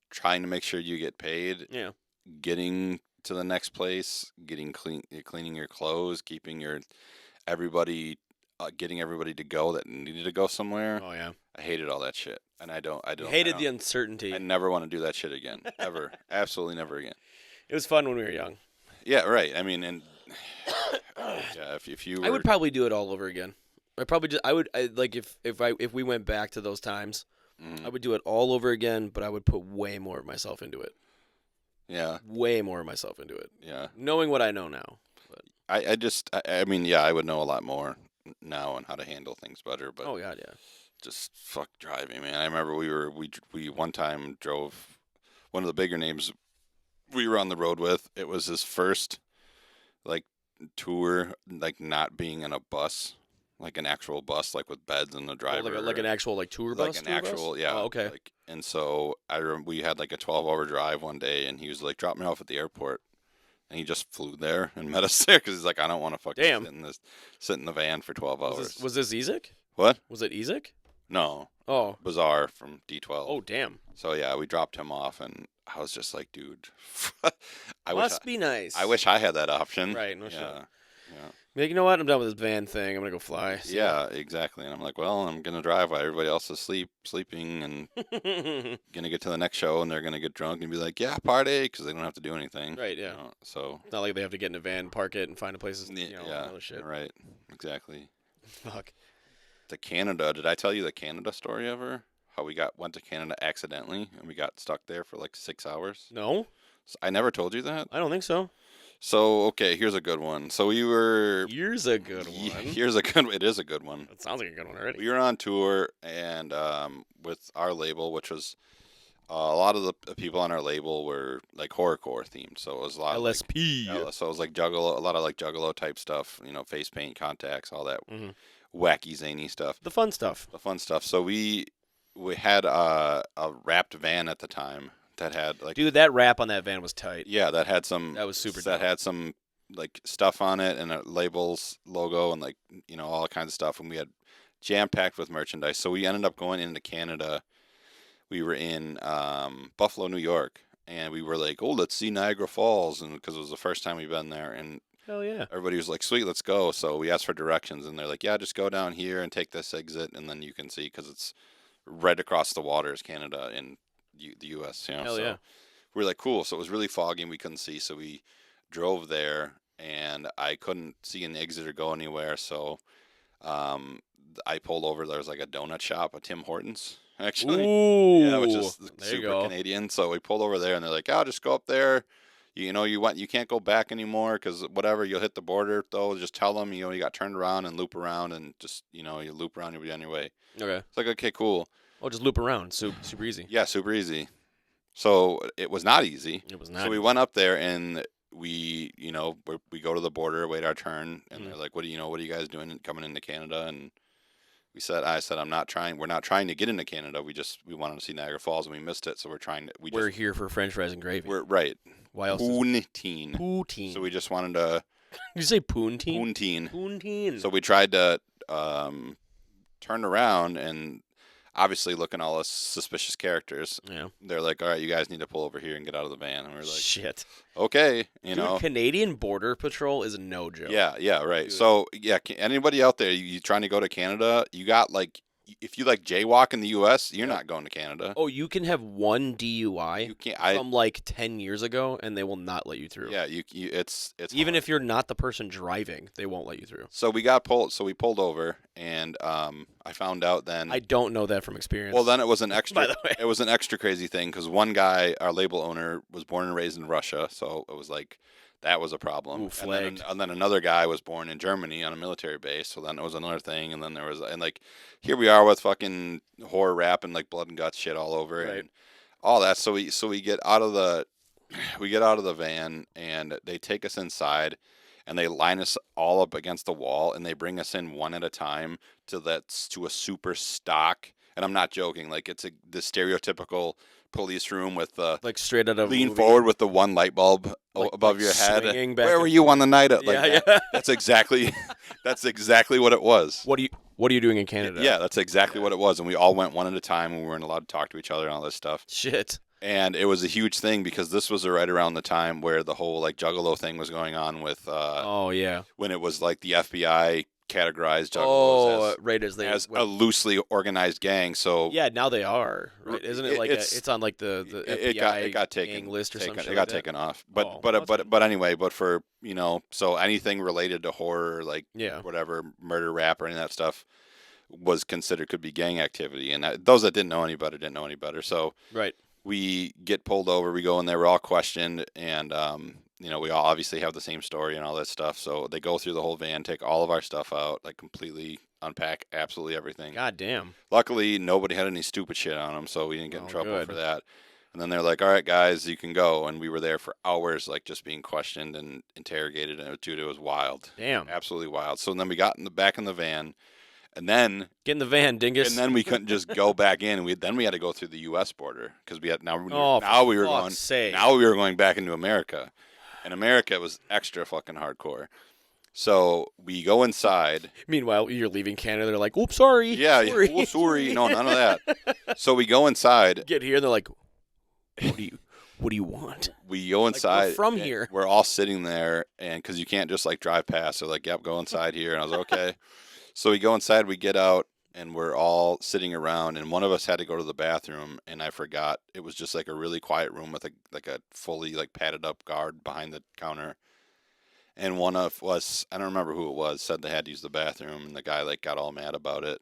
trying to make sure you get paid, Yeah. getting to the next place, cleaning your clothes, getting everybody to go that needed to go somewhere. Oh yeah. I hated all that shit, and I don't. Hated the uncertainty. I never want to do that shit again, ever, absolutely never again. It was fun when we were young. Yeah, right. I mean, and yeah, if you were, I would probably do it all over again. If we went back to those times, I would do it all over again, but I would put way more of myself into it. yeah, Way more of myself into it. yeah. Knowing what I know now. I mean, yeah, I would know a lot more now on how to handle things better, but Oh god, yeah. just fuck driving, man. I remember we one time drove one of the bigger names we were on the road with. It was his first like tour, like not being in a bus, like an actual bus, like with beds and the driver, Like an actual like tour bus. like an tour bus? actual, yeah. Oh, okay. Like, and so we had like a 12-hour drive one day, and he was like, drop me off at the airport. And he just flew there and met us there because he's like, I don't want to fucking Damn. sit in the van for 12 hours. Was this Ezek? What? Was it Ezek? No. Oh. Bizarre from D12. Oh damn. So yeah, we dropped him off, and I was just like, dude, Must be nice. I wish I had that option. Right, no shit. Yeah. Like, you know what? I'm done with this van thing. I'm gonna go fly. See Yeah, exactly. And I'm like, well, I'm gonna drive while everybody else is sleeping, and ya. gonna get to the next show, and they're gonna get drunk and be like, yeah, party, because they don't have to do anything. Right, yeah. So It's not like they have to get in a van, park it, and find a place to, yeah, other shit. right, exactly. Fuck. To Canada, did I tell you the Canada story ever? How we went to Canada accidentally, and we got stuck there for like 6 hours. No, I never told you that. I don't think so. So okay, here's a good one. So we were. Here's a good one. Here's a good. It is a good one. That sounds like a good one already. We were on tour, and with our label, which was a lot of the people on our label were like horrorcore themed. So it was a lot of LSP. so it was like Juggalo, a lot of like Juggalo type stuff. Face paint, contacts, all that Mhm. wacky zany stuff. The fun stuff. The fun stuff. So we had a wrapped van at the time that had like. Dude, that wrap on that van was tight. Yeah, that had some. That was super That dope. had some like stuff on it and a labels, logo, and like all kinds of stuff. And we had jam packed with merchandise. So we ended up going into Canada. We were in Buffalo, New York, and we were like, "Oh, let's see Niagara Falls," and because it was the first time we've been there, and Hell yeah. everybody was like, "Sweet, let's go." So we asked for directions, and they're like, "Yeah, just go down here and take this exit, and then you can see because it's right across the water is Canada and the U.S." Hell so yeah. we were like, cool. So it was really foggy and we couldn't see. So we drove there and I couldn't see an exit or go anywhere. So I pulled over. There was like a donut shop, a Tim Hortons, actually. Ooh. Yeah, which is there you super go. Canadian. So we pulled over there and they're like, oh, just go up there. You can't go back anymore because whatever, you'll hit the border though. Just tell them, you got turned around and loop around and just, you loop around, you'll be on your way. Okay. It's like, okay, cool. Oh, just loop around. Super easy. Yeah, super easy. So it was not easy. It was not. So we went up there and we go to the border, wait our turn, and they're like, what are you guys doing coming into Canada? And I said, we're not trying to get into Canada. We wanted to see Niagara Falls and we missed it. So We're here for French fries and gravy. We're right. Why else? Poutine. Poutine. So we just wanted to. Did you say poutine? Poutine. Poutine. So we tried to turn around and obviously looking all us suspicious characters. Yeah. They're like, all right, you guys need to pull over here and get out of the van. And we're like, shit. okay, Dude, Canadian Border Patrol is no joke. Yeah, right. Dude. So yeah, anybody out there, you trying to go to Canada, you got like, if you like jaywalk in the U.S., you're not going to Canada. Oh, you can have one DUI You can't. from like 10 years ago, and they will not let you through. Yeah, it's Even hard. if you're not the person driving, they won't let you through. So we got pulled. So we pulled over, and I found out then. I don't know that from experience. Well, then it was an extra. By the way. It was an extra crazy thing because one guy, our label owner, was born and raised in Russia, so it was like that was a problem. Ooh, and flagged. then another guy was born in Germany on a military base, so then it was another thing. And then there was like here we are with fucking horror rap and like blood and guts shit all over Right. and all that. So we get out of the van and they take us inside. And they line us all up against the wall, and they bring us in one at a time to a super stock. And I'm not joking; like it's the stereotypical police room with the like straight out of a lean movie. forward with the one light bulb above like your head. swinging back Where and were you on the night? Like Yeah, that. yeah. That's exactly what it was. What are you doing in Canada? Yeah, that's exactly what it was. And we all went one at a time, and we weren't allowed to talk to each other and all this stuff. Shit. And it was a huge thing because this was right around the time where the whole like Juggalo thing was going on with Oh yeah. when it was like the FBI categorized Juggalos Oh, right as they as went- a loosely organized gang. So Yeah, now they are. Right? Isn't it like it's on like the FBI it got taken gang list or taken, something? it got taken off. But Oh, that's good. but anyway, but for so anything related to horror, like Yeah. whatever murder rap or any of that stuff was considered could be gang activity, and those that didn't know any better didn't know any better. So Right. we get pulled over, we go in there, we're all questioned, and we all obviously have the same story and all that stuff. So they go through the whole van, take all of our stuff out, like completely unpack absolutely everything. God damn. Luckily, nobody had any stupid shit on them, so we didn't get in Oh, trouble good. for that. And then they're like, "All right, guys, you can go." And we were there for hours, like just being questioned and interrogated. And it was wild, Damn. absolutely wild. So then we got back in the van, and then Get in the van, dingus. we couldn't just go back in. We had to go through the U.S. border because we were fuck's sake. going back into America, and America was extra fucking hardcore. So we go inside. Meanwhile, you're leaving Canada. They're like, "Oops, sorry." Yeah, sorry. yeah. Oh, sorry. No, none of that. So we go inside. Get here, and they're like, "What do you want?" We go inside. we're from and here. We're all sitting there, and because you can't just like drive past. They're like, "Yep, go inside here." And I was like, "Okay." So we go inside. We get out, and we're all sitting around. And one of us had to go to the bathroom, and I forgot. It was just like a really quiet room with a fully like padded up guard behind the counter. And one of us, I don't remember who it was, said they had to use the bathroom, and the guy like got all mad about it.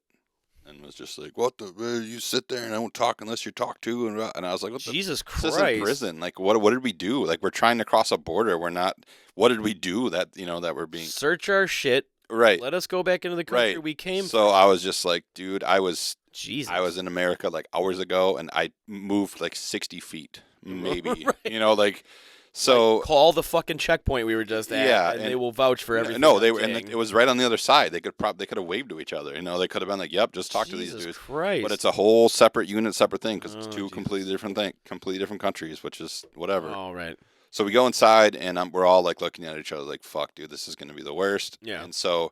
And was just like, "What the? You sit there and don't talk unless you're talked to." And I was like, "What the? Jesus This isn't Christ. prison. Like, what did we do? Like, we're trying to cross a border. We're not. What did we do that that we're being Search our shit. right? Let us go back into the country Right. we came from. So I was just like, dude, I was Jesus. in America like hours ago, and I moved like 60 feet, maybe. Right. Like, so Like, call the fucking checkpoint we were just at, Yeah, and and- they will vouch for everything. no, they I'm were, and saying. it was right on the other side. They could have waved to each other. They could have been like, "Yep, just talk to these Jesus dudes." Christ. But it's a whole separate unit, separate thing because it's Oh, two Jesus. completely different countries, which is whatever. All right. So we go inside, and we're all like looking at each other, like, "Fuck, dude, this is going to be the worst." Yeah. And so,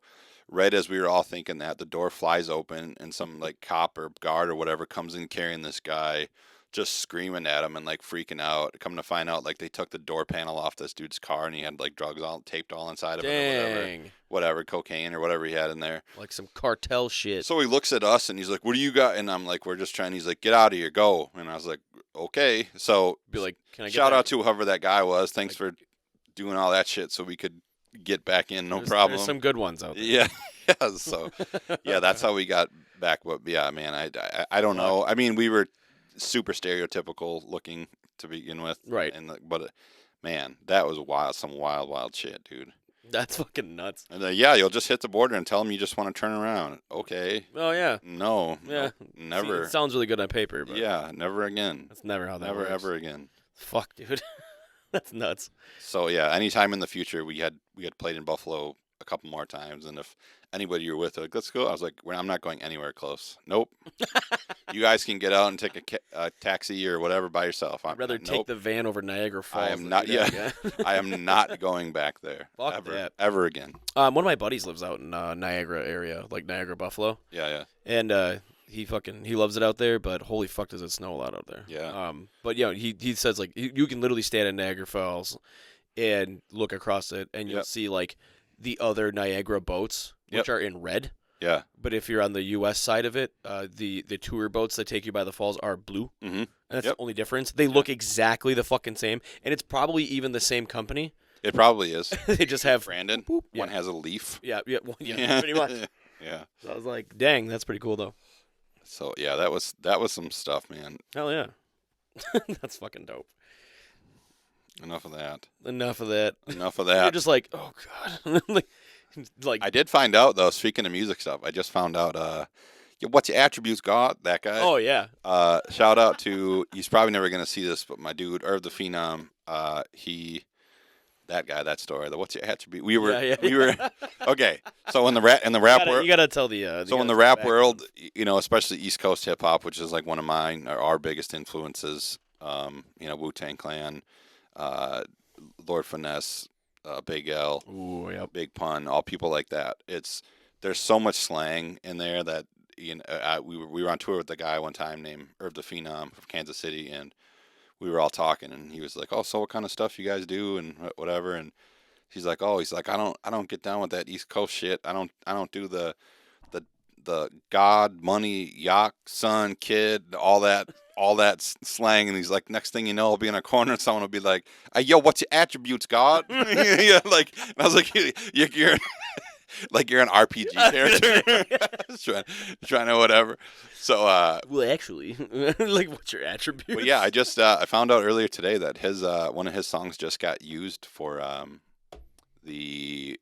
right as we were all thinking that, the door flies open, and some like cop or guard or whatever comes in carrying this guy, just screaming at him and like freaking out. Come to find out, like they took the door panel off this dude's car, and he had like drugs all taped all inside of it, or Dang. whatever, cocaine or whatever he had in there. Like some cartel shit. So he looks at us and he's like, "What do you got?" And I'm like, "We're just trying." He's like, "Get out of here, go." And I was like, "Okay." So Be like, can I get shout that? out to whoever that guy was. Thanks for doing all that shit so we could get back in, no problem. There's some good ones out there. Yeah, yeah. So yeah, that's how we got back. But yeah, man, I don't know. I mean, we were super stereotypical looking to begin with, Right. And but man, that was some wild shit, dude. That's fucking nuts. And yeah, you'll just hit the border and tell them you just want to turn around. Okay. Oh yeah. No. Yeah. Nope, never. See, it sounds really good on paper, but Yeah, never again. that's never how that Never works. ever again. Fuck, dude. That's nuts. So yeah, anytime in the future we had played in Buffalo a couple more times, and if anybody you're with, like, "Let's go," I was like, I'm not going anywhere close. Nope. You guys can get out and take a taxi or whatever by yourself. I'd rather take the van over Niagara Falls. I am than not. do that Yeah, again. I am not going back there. Fuck ever, that. ever again. One of my buddies lives out in Niagara area, like Niagara, Buffalo, Yeah. and he loves it out there. But holy fuck, does it snow a lot out there? Yeah. But he says like you can literally stand at Niagara Falls and look across it, and you'll Yep. see like the other Niagara boats, which Yep. are in red. Yeah. But if you're on the U.S. side of it, the tour boats that take you by the falls are blue. Mm-hmm. And that's Yep. the only difference. They look exactly the fucking same, and it's probably even the same company. It probably is. They just have Brandon. Boop. One Yeah. has a leaf. yeah, pretty much. Yeah. So I was like, dang, that's pretty cool though. So yeah, that was some stuff, man. Hell yeah. That's fucking dope. Enough of that. Enough of that. Enough of You're that. just like, oh god. like I did find out though. Speaking of music stuff, I just found out. What's your attributes, God? That guy. oh yeah. Shout out to. He's probably never gonna see this, but my dude, Irv the Phenom. That guy, that story. The what's your attribute? We were. Okay. So in the rap world. You gotta tell the. So in the rap world, especially East Coast hip hop, which is like one of mine, or our biggest influences. Wu-Tang Clan, Lord Finesse, Big L, Ooh, yep. Big Pun, all people like that. There's so much slang in there that we were on tour with the guy one time named Irv the Phenom from Kansas City, and we were all talking, and he was like, "Oh, so what kind of stuff you guys do and whatever?" And he's like, I don't get down with that East Coast shit. I don't do the God, money, yacht, son, kid, all that slang." And he's like, next thing you know, I'll be in a corner and someone will be like, "Hey, yo, what's your attributes, God?" Yeah, and I was like, you're like you're an RPG character, trying to whatever. So, well, actually, like, what's your attribute? but yeah, I found out earlier today that his one of his songs just got used for the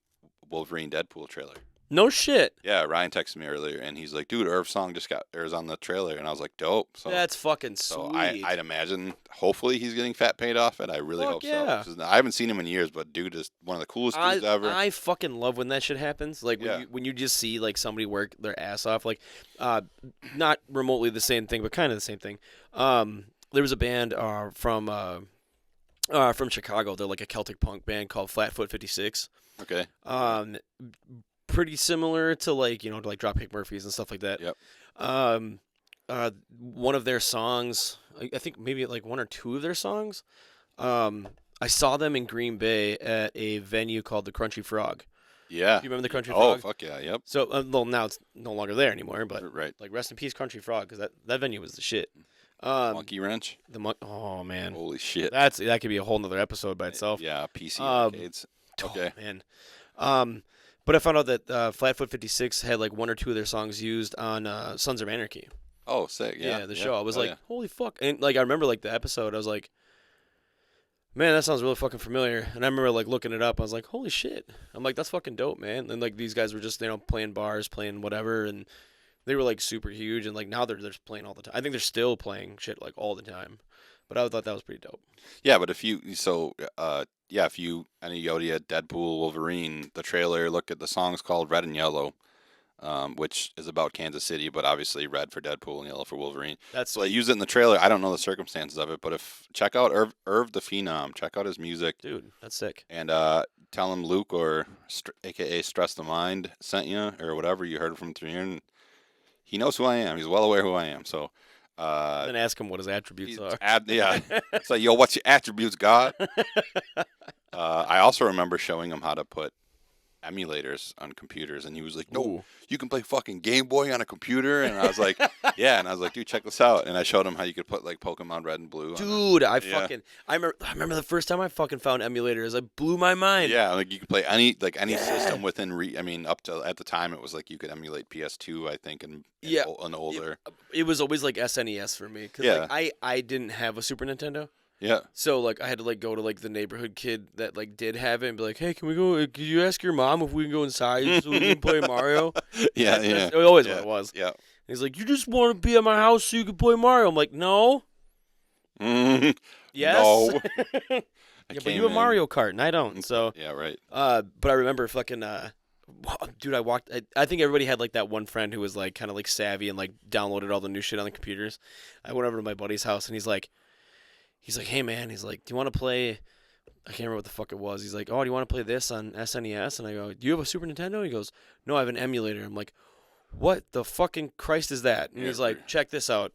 Wolverine Deadpool trailer. No shit. Yeah, Ryan texted me earlier, and he's like, "Dude, Irv's song is on the trailer," and I was like, "Dope." So That's fucking so sweet. I'd imagine, hopefully, he's getting fat paid off it. I really hope yeah. so. 'Cause I haven't seen him in years, but dude is one of the coolest dudes ever. I fucking love when that shit happens. Like Yeah. when you just see like somebody work their ass off. Like, not remotely the same thing, but kind of the same thing. There was a band from Chicago. They're like a Celtic punk band called Flatfoot 56. Okay. Pretty similar to like to like Dropkick Murphys and stuff like that. Yep. One of their songs, I think maybe like one or two of their songs. I saw them in Green Bay at a venue called the Crunchy Frog. Yeah. Do you remember the Crunchy Oh, Frog? fuck yeah. Yep. So, well, now it's no longer there anymore. But Right. like, rest in peace, Crunchy Frog, because that venue was the shit. Monkey Wrench. Oh man, Holy shit. that could be a whole nother episode by itself. Yeah. PC arcades. Okay. Oh, man. But I found out that Flatfoot 56 had like one or two of their songs used on Sons of Anarchy. Oh, sick. Yeah. The show. I was Oh, like, yeah. holy fuck. And like I remember like the episode, I was like, man, that sounds really fucking familiar. And I remember like looking it up. I was like, holy shit. I'm like, that's fucking dope, man. And like these guys were just playing bars, playing whatever, and they were like super huge. And like now they're just playing all the time. I think they're still playing shit like all the time. But I thought that was pretty dope. Yeah, but if you any Yodia, Deadpool, Wolverine, the trailer, look at the song's called Red and Yellow, which is about Kansas City, but obviously red for Deadpool and yellow for Wolverine. So they use it in the trailer. I don't know the circumstances of it, but check out Irv the Phenom, check out his music. Dude, that's sick. And tell him Luke or AKA Stress the Mind sent you or whatever you heard from through here. And he knows who I am. He's well aware who I am. So. Then ask him what his attributes are. Yeah. So, yo, what's your attributes, God? I also remember showing him how to put emulators on computers, and he was like, "No, Ooh. you can play fucking Game Boy on a computer." And I was like, "Yeah." And I was like, "Dude, check this out." And I showed him how you could put like Pokemon Red and Blue. Dude, I Yeah. remember the first time I fucking found emulators. I blew my mind. Yeah, like you could play any system within. Up to at the time, it was like you could emulate PS2, I think, and older. It was always like SNES for me. 'Cause, Yeah. like, I didn't have a Super Nintendo. Yeah. So like I had to like go to like the neighborhood kid that like did have it and be like, hey, can we go? Could you ask your mom if we can go inside so we can play Mario? Yeah, That's always what it was. Yeah. He's like, you just want to be at my house so you can play Mario. I'm like, no. Mm, Yes. No. Yeah, but you have Mario Kart and I don't. So. Yeah. Right. But I remember fucking. Dude, I think everybody had like that one friend who was like kind of like savvy and like downloaded all the new shit on the computers. I went over to my buddy's house and he's like, hey man, he's like, do you want to play? I can't remember what the fuck it was. He's like, oh, do you want to play this on SNES? And I go, do you have a Super Nintendo? He goes, no, I have an emulator. I'm like, what the fucking Christ is that? And he's like, check this out.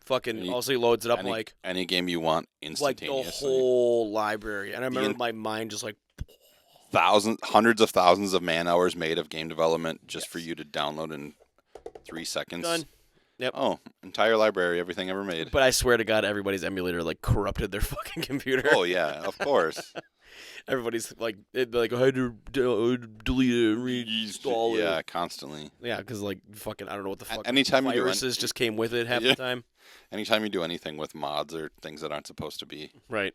Fucking also he loads it up like any game you want like instantaneously. the whole library. And I remember my mind just like hundreds of thousands of man hours made of game development just for you to download in 3 seconds. done. Yep. Oh, entire library, everything ever made. But I swear to God, everybody's emulator like corrupted their fucking computer. Oh yeah, of course. everybody's like, it'd be like, I had to delete it, reinstall it. Yeah, constantly. Yeah, because like fucking, I don't know what the fuck. Anytime you do viruses just came with it half the time. Anytime you do anything with mods or things that aren't supposed to be. Right.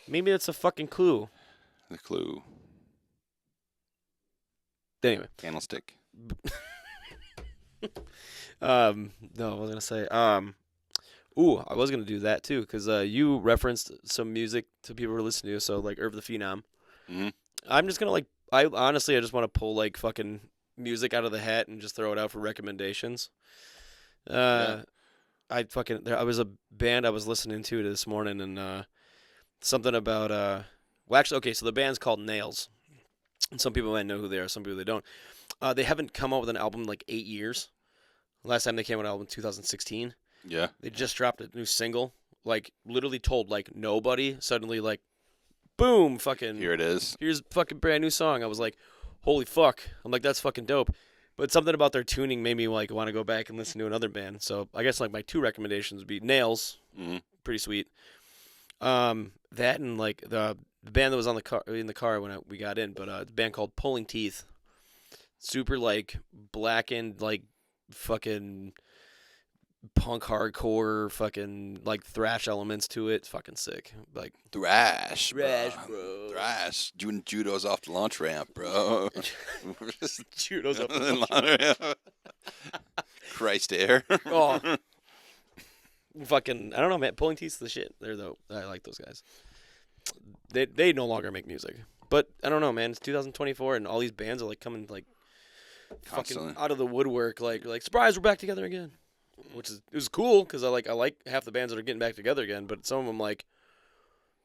Maybe that's a fucking clue. The clue. Anyway. Candlestick. No, I was gonna say. I was gonna do that too, because you referenced some music to people who are listening to, so like Irv the Phenom. Mm-hmm. I'm just gonna I just want to pull like fucking music out of the hat and just throw it out for recommendations. Yeah. I was a band I was listening to this morning, and something about okay, so the band's called Nails, and some people might know who they are, some people they don't. They haven't come out with an album in like 8 years. Last time they came out with an album in 2016. Yeah. They just dropped a new single, like literally told like nobody. Suddenly like, boom, fucking Here it is. Here's fucking brand new song. I was like, holy fuck. I'm like, that's fucking dope. But something about their tuning made me like want to go back and listen to another band. So I guess like my two recommendations would be Nails, pretty sweet. That and like the band that was on the car when we got in, but a band called Pulling Teeth. Super like blackened like fucking punk hardcore fucking like thrash elements to it. It's fucking sick. Like Thrash, bro. Thrash. Doing judos off the launch ramp, bro. Judo's up the launch ramp. Christ air. Oh. Fucking, I don't know, man. Pulling Teeth's the shit. They're dope. I like those guys. They no longer make music, but I don't know, man. It's 2024, and all these bands are like coming like Constantly. fucking out of the woodwork, like surprise, we're back together again, which is it was cool because I like half the bands that are getting back together again, but some of them like,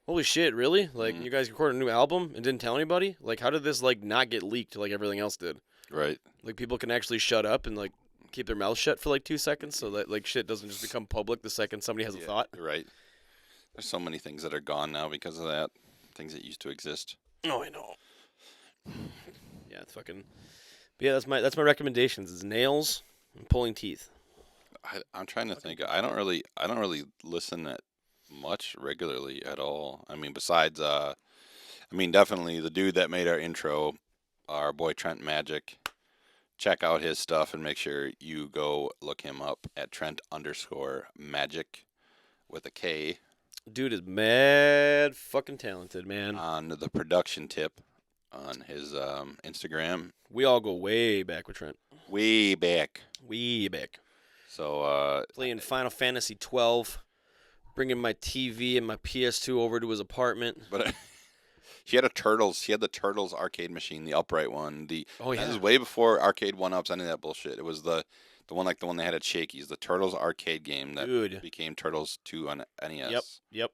holy shit, really? Like you guys recorded a new album and didn't tell anybody? Like how did this like not get leaked like everything else did? Right. Like people can actually shut up and like keep their mouth shut for like 2 seconds so that like shit doesn't just become public the second somebody has a thought. Right. There's so many things that are gone now because of that. Things that used to exist. Oh, I know. Yeah, it's fucking. But yeah, that's my recommendations. Is Nails and Pulling Teeth. I'm trying to think. I don't really listen that much regularly at all. I mean, besides, definitely the dude that made our intro, our boy Trent Magic. Check out his stuff and make sure you go look him up at Trent_Magic with a K. Dude is mad fucking talented, man. On the production tip on his Instagram. We all go way back with Trent. Way back. So playing Final Fantasy 12, bringing my TV and my PS2 over to his apartment. But he had the Turtles arcade machine, the upright one. This is way before arcade 1-ups, any of that bullshit. It was the one they had at Shakey's, the Turtles arcade game that became Turtles 2 on NES. Yep.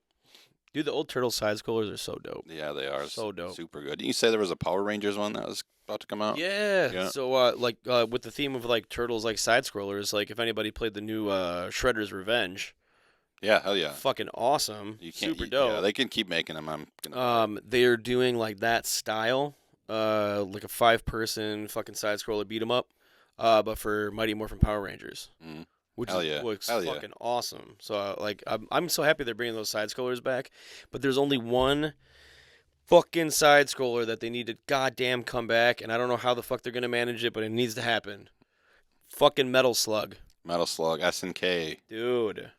Dude, the old Turtles side scrollers are so dope. Yeah, they are. So dope. Super good. Didn't you say there was a Power Rangers one that was about to come out? Yeah. So with the theme of like Turtles like side scrollers, like if anybody played the new Shredder's Revenge. Yeah, hell yeah. Fucking awesome. Super dope. Yeah, they can keep making them. They're doing like that style, like a 5-person fucking side scroller beat 'em up, but for Mighty Morphin Power Rangers. Which looks fucking awesome. So I'm so happy they're bringing those side scrollers back, but there's only one fucking side scroller that they need to goddamn come back, and I don't know how the fuck they're gonna manage it, but it needs to happen. Fucking Metal Slug. Metal Slug SNK. Dude.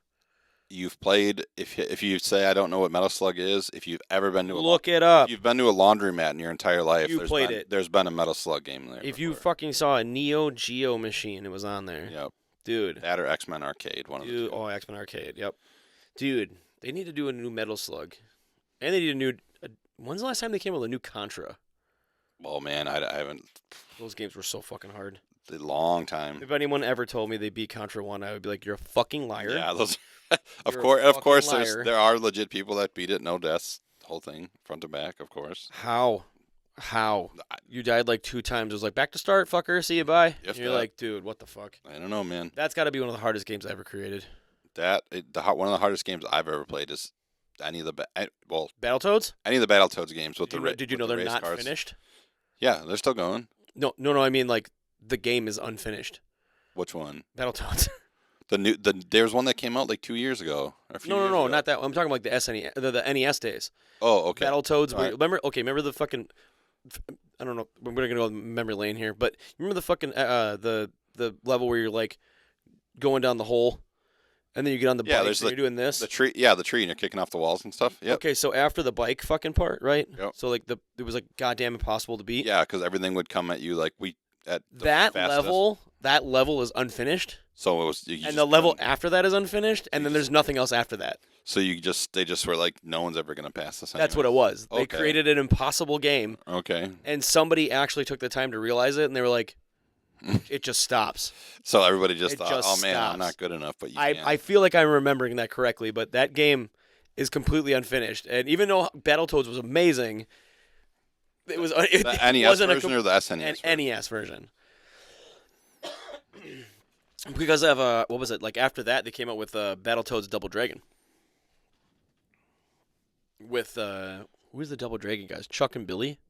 You've played, if you say I don't know what Metal Slug is, if you've ever been to look it up. If you've been to a laundromat in your entire life, it. There's been a Metal Slug game there. If you fucking saw a Neo Geo machine, it was on there. Yep. Dude. That or X-Men Arcade, one of the two. Oh, X-Men Arcade, yep. Dude, they need to do a new Metal Slug. And they need a new... when's the last time they came with a new Contra? Oh, man, I haven't... Those games were so fucking hard. A long time. If anyone ever told me they beat Contra 1, I would be like, you're a fucking liar. Yeah, those... of course, there are legit people that beat it, no deaths, the whole thing, front to back, of course. How? You died like 2 times. It was like, back to start, fucker, see you, bye. You're like, dude, what the fuck? I don't know, man. That's got to be one of the hardest games I ever created. One of the hardest games I've ever played is any of the Battletoads? Any of the Battletoads games with Did you know they're not cars. finished? Yeah, they're still going. No, I mean like the game is unfinished. Which one? Battletoads. There's one that came out like 2 years ago. Or a few years No, ago. not that. I'm talking like the SNES, the NES days. Oh, okay. Battletoads. All right. Remember the fucking. I don't know. We're gonna go memory lane here, but remember the fucking the level where you're like going down the hole, and then you get on the bike and you're doing this. The tree, yeah, the tree, and you're kicking off the walls and stuff. Yep. Okay, so after the bike fucking part, right? Yep. So like it was like goddamn impossible to beat. Yeah, because everything would come at you like at the That fastest. level is unfinished, So it was, and the level after that is unfinished, and then there's nothing else after that. So they just were like, no one's ever gonna pass this. That's what it was. They Okay. created an impossible game, Okay. and somebody actually took the time to realize it, and they were like, it just stops. So everybody just It thought, just oh man, stops. I'm not good enough. But I feel like I'm remembering that correctly, but that game is completely unfinished. And even though Battletoads was amazing, it was the NES wasn't version or the SNES an NES version. Because of what was it like? After that, they came out with Battletoads Double Dragon. With who's the Double Dragon guys? Chuck and Billy.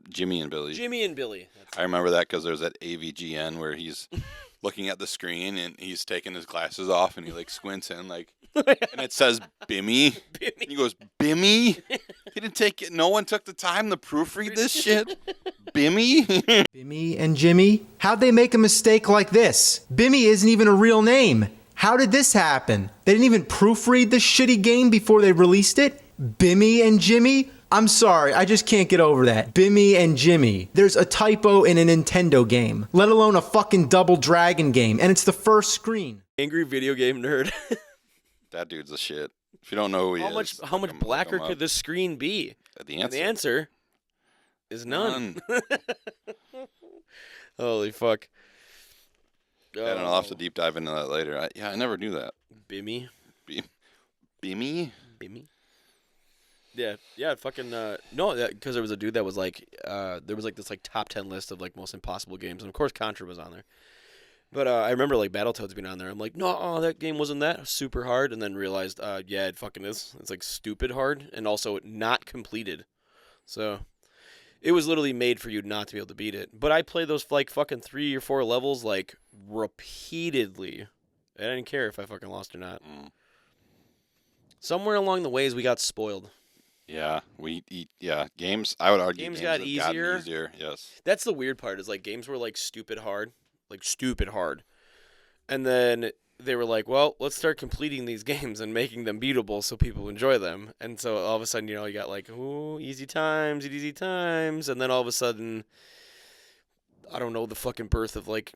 Jimmy and Billy. Jimmy and Billy. I remember that because there's that AVGN where he's looking at the screen and he's taking his glasses off and he like squints in like, and it says Bimmy. Bimmy. He goes, Bimmy? He didn't take it. No one took the time to proofread this shit. Bimmy? Bimmy and Jimmy? How'd they make a mistake like this? Bimmy isn't even a real name. How did this happen? They didn't even proofread this shitty game before they released it? Bimmy and Jimmy? I'm sorry, I just can't get over that. Bimmy and Jimmy. There's a typo in a Nintendo game, let alone a fucking Double Dragon game, and it's the first screen. Angry video game nerd. That dude's a shit. If you don't know who he is. How much blacker could this screen be? The And answer. the answer is none. Holy fuck. I don't know. I'll have to deep dive into that later. I never knew that. Bimmy. Bimmy? Bimmy. Yeah, fucking no, because there was a dude that was like, there was like this like top 10 list of like most impossible games, and of course Contra was on there. But I remember like Battletoads being on there. I'm like, no, that game wasn't that super hard, and then realized, yeah, it fucking is. It's like stupid hard, and also not completed. So it was literally made for you not to be able to beat it. But I played those like fucking 3 or 4 levels like repeatedly. I didn't care if I fucking lost or not. Somewhere along the ways we got spoiled. Yeah, games. I would argue Games games got have easier. gotten easier. Yes. That's the weird part is like games were like stupid hard. And then they were like, well, let's start completing these games and making them beatable so people enjoy them. And so all of a sudden, you got like, ooh, easy times. And then all of a sudden, I don't know, the fucking birth of like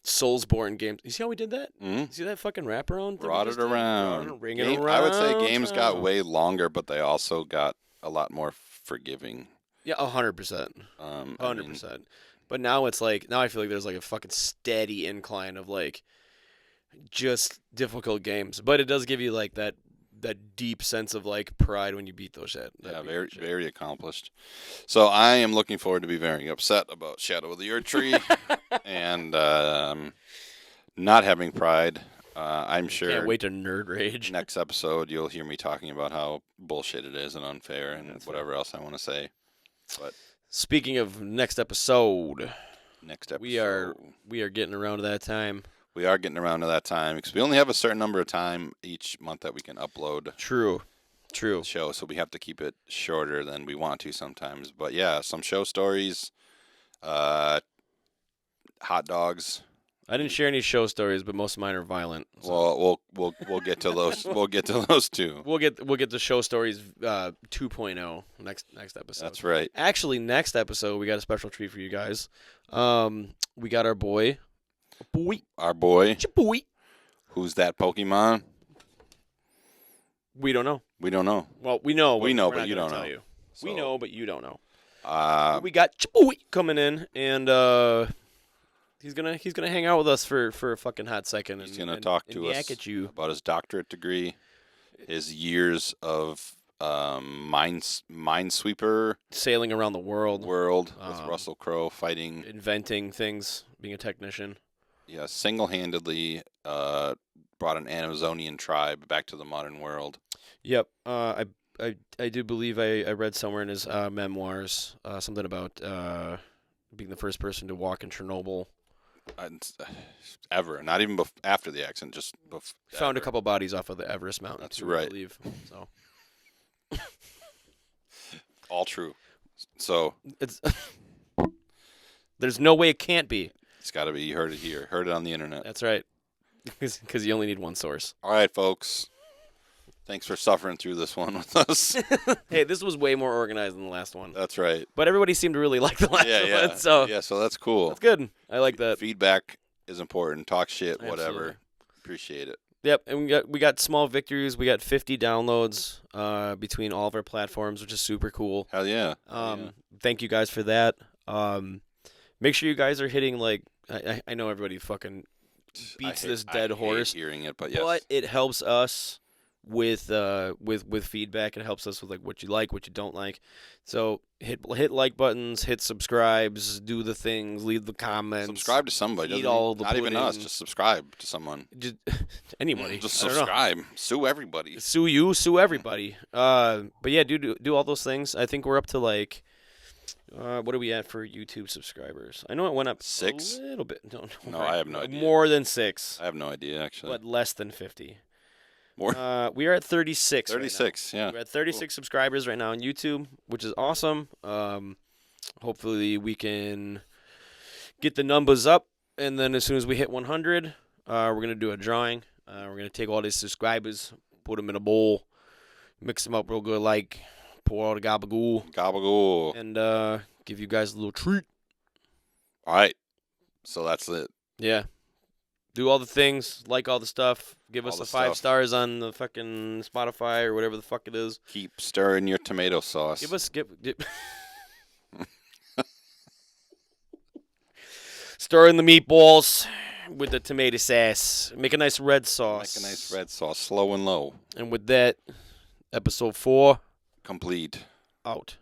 Soulsborne games. You see how we did that? Mm-hmm. See that fucking wraparound? Brought it around. Ring it around. I would say games got way longer, but they also got a lot more forgiving. Yeah, 100%. 100%. But now it's like, now I feel like there's like a fucking steady incline of like just difficult games. But it does give you like that deep sense of like pride when you beat those shit. Yeah, very, very accomplished. So I am looking forward to be very upset about Shadow of the Earth Tree and not having pride. I'm sure. Can't wait to nerd rage. Next episode, you'll hear me talking about how bullshit it is and unfair and whatever else I want to say. But speaking of next episode, we are getting around to that time. We are getting around to that time because we only have a certain number of time each month that we can upload. True. The show, so we have to keep it shorter than we want to sometimes. But yeah, some show stories, hot dogs. I didn't share any show stories, but most of mine are violent. So. Well, we'll get to those. We'll get to those too. We'll get to show stories 2.0 next episode. That's right. Actually, next episode we got a special treat for you guys. We got our boy. Our boy. Boy. Who's that Pokemon? We don't know. We don't know. Well, we know. We know, we're but not you gonna don't tell know. you. So, we know, but you don't know. We We got Chiboy coming in, and he's gonna hang out with us for a fucking hot second. He's gonna talk to us at you about his doctorate degree, his years of minesweeper sailing around the world with Russell Crowe fighting, inventing things, being a technician. Yeah, single-handedly brought an Amazonian tribe back to the modern world. Yep. I do believe I read somewhere in his memoirs something about being the first person to walk in Chernobyl. Ever. Not even after the accident. Just Found a ever. couple bodies off of the Everest Mountain. That's too, right. I believe. So All true. So it's there's no way it can't be. it's got to be. You heard it here. Heard it on the internet. That's right. Because you only need one source. All right, folks. Thanks for suffering through this one with us. Hey, this was way more organized than the last one. That's right. But everybody seemed to really like the last Yeah. one. So Yeah, so that's cool. that's good. I like that. Feedback is important. Talk shit, whatever. Absolutely. Appreciate it. Yep, and we got small victories. We got 50 downloads between all of our platforms, which is super cool. Hell yeah. Thank you guys for that. Make sure you guys are hitting like I know everybody fucking beats this dead horse, hearing it, but yes. but it helps us with feedback. It helps us with like what you like, what you don't like. So hit like buttons, hit subscribes, do the things, leave the comments. Subscribe to somebody. Eat Doesn't all mean- the not even us. pudding. Just subscribe to someone. Just anybody. Just I don't know. subscribe. Sue everybody. Sue you, sue everybody. But yeah, do all those things. I think we're up to like, what are we at for YouTube subscribers? I know it went up 6? a little bit. No, I have no idea. More than 6, I have no idea, actually. but less than 50. More? We are at 36. 36, right now. yeah. We're at 36 subscribers right now on YouTube, which is awesome. Hopefully we can get the numbers up, and then as soon as we hit 100, we're gonna do a drawing. We're gonna take all these subscribers, put them in a bowl, mix them up real good, like pour all the gabagool, Gabagool. and give you guys a little treat. All right. So that's it. Yeah. Do all the things, like all the stuff. Give All us the the 5 stuff. stars on the fucking Spotify or whatever the fuck it is. Keep stirring your tomato sauce. Give us stir in the meatballs with the tomato sauce. Make a nice red sauce. Make a nice red sauce, slow and low. And with that, episode 4 Complete. out.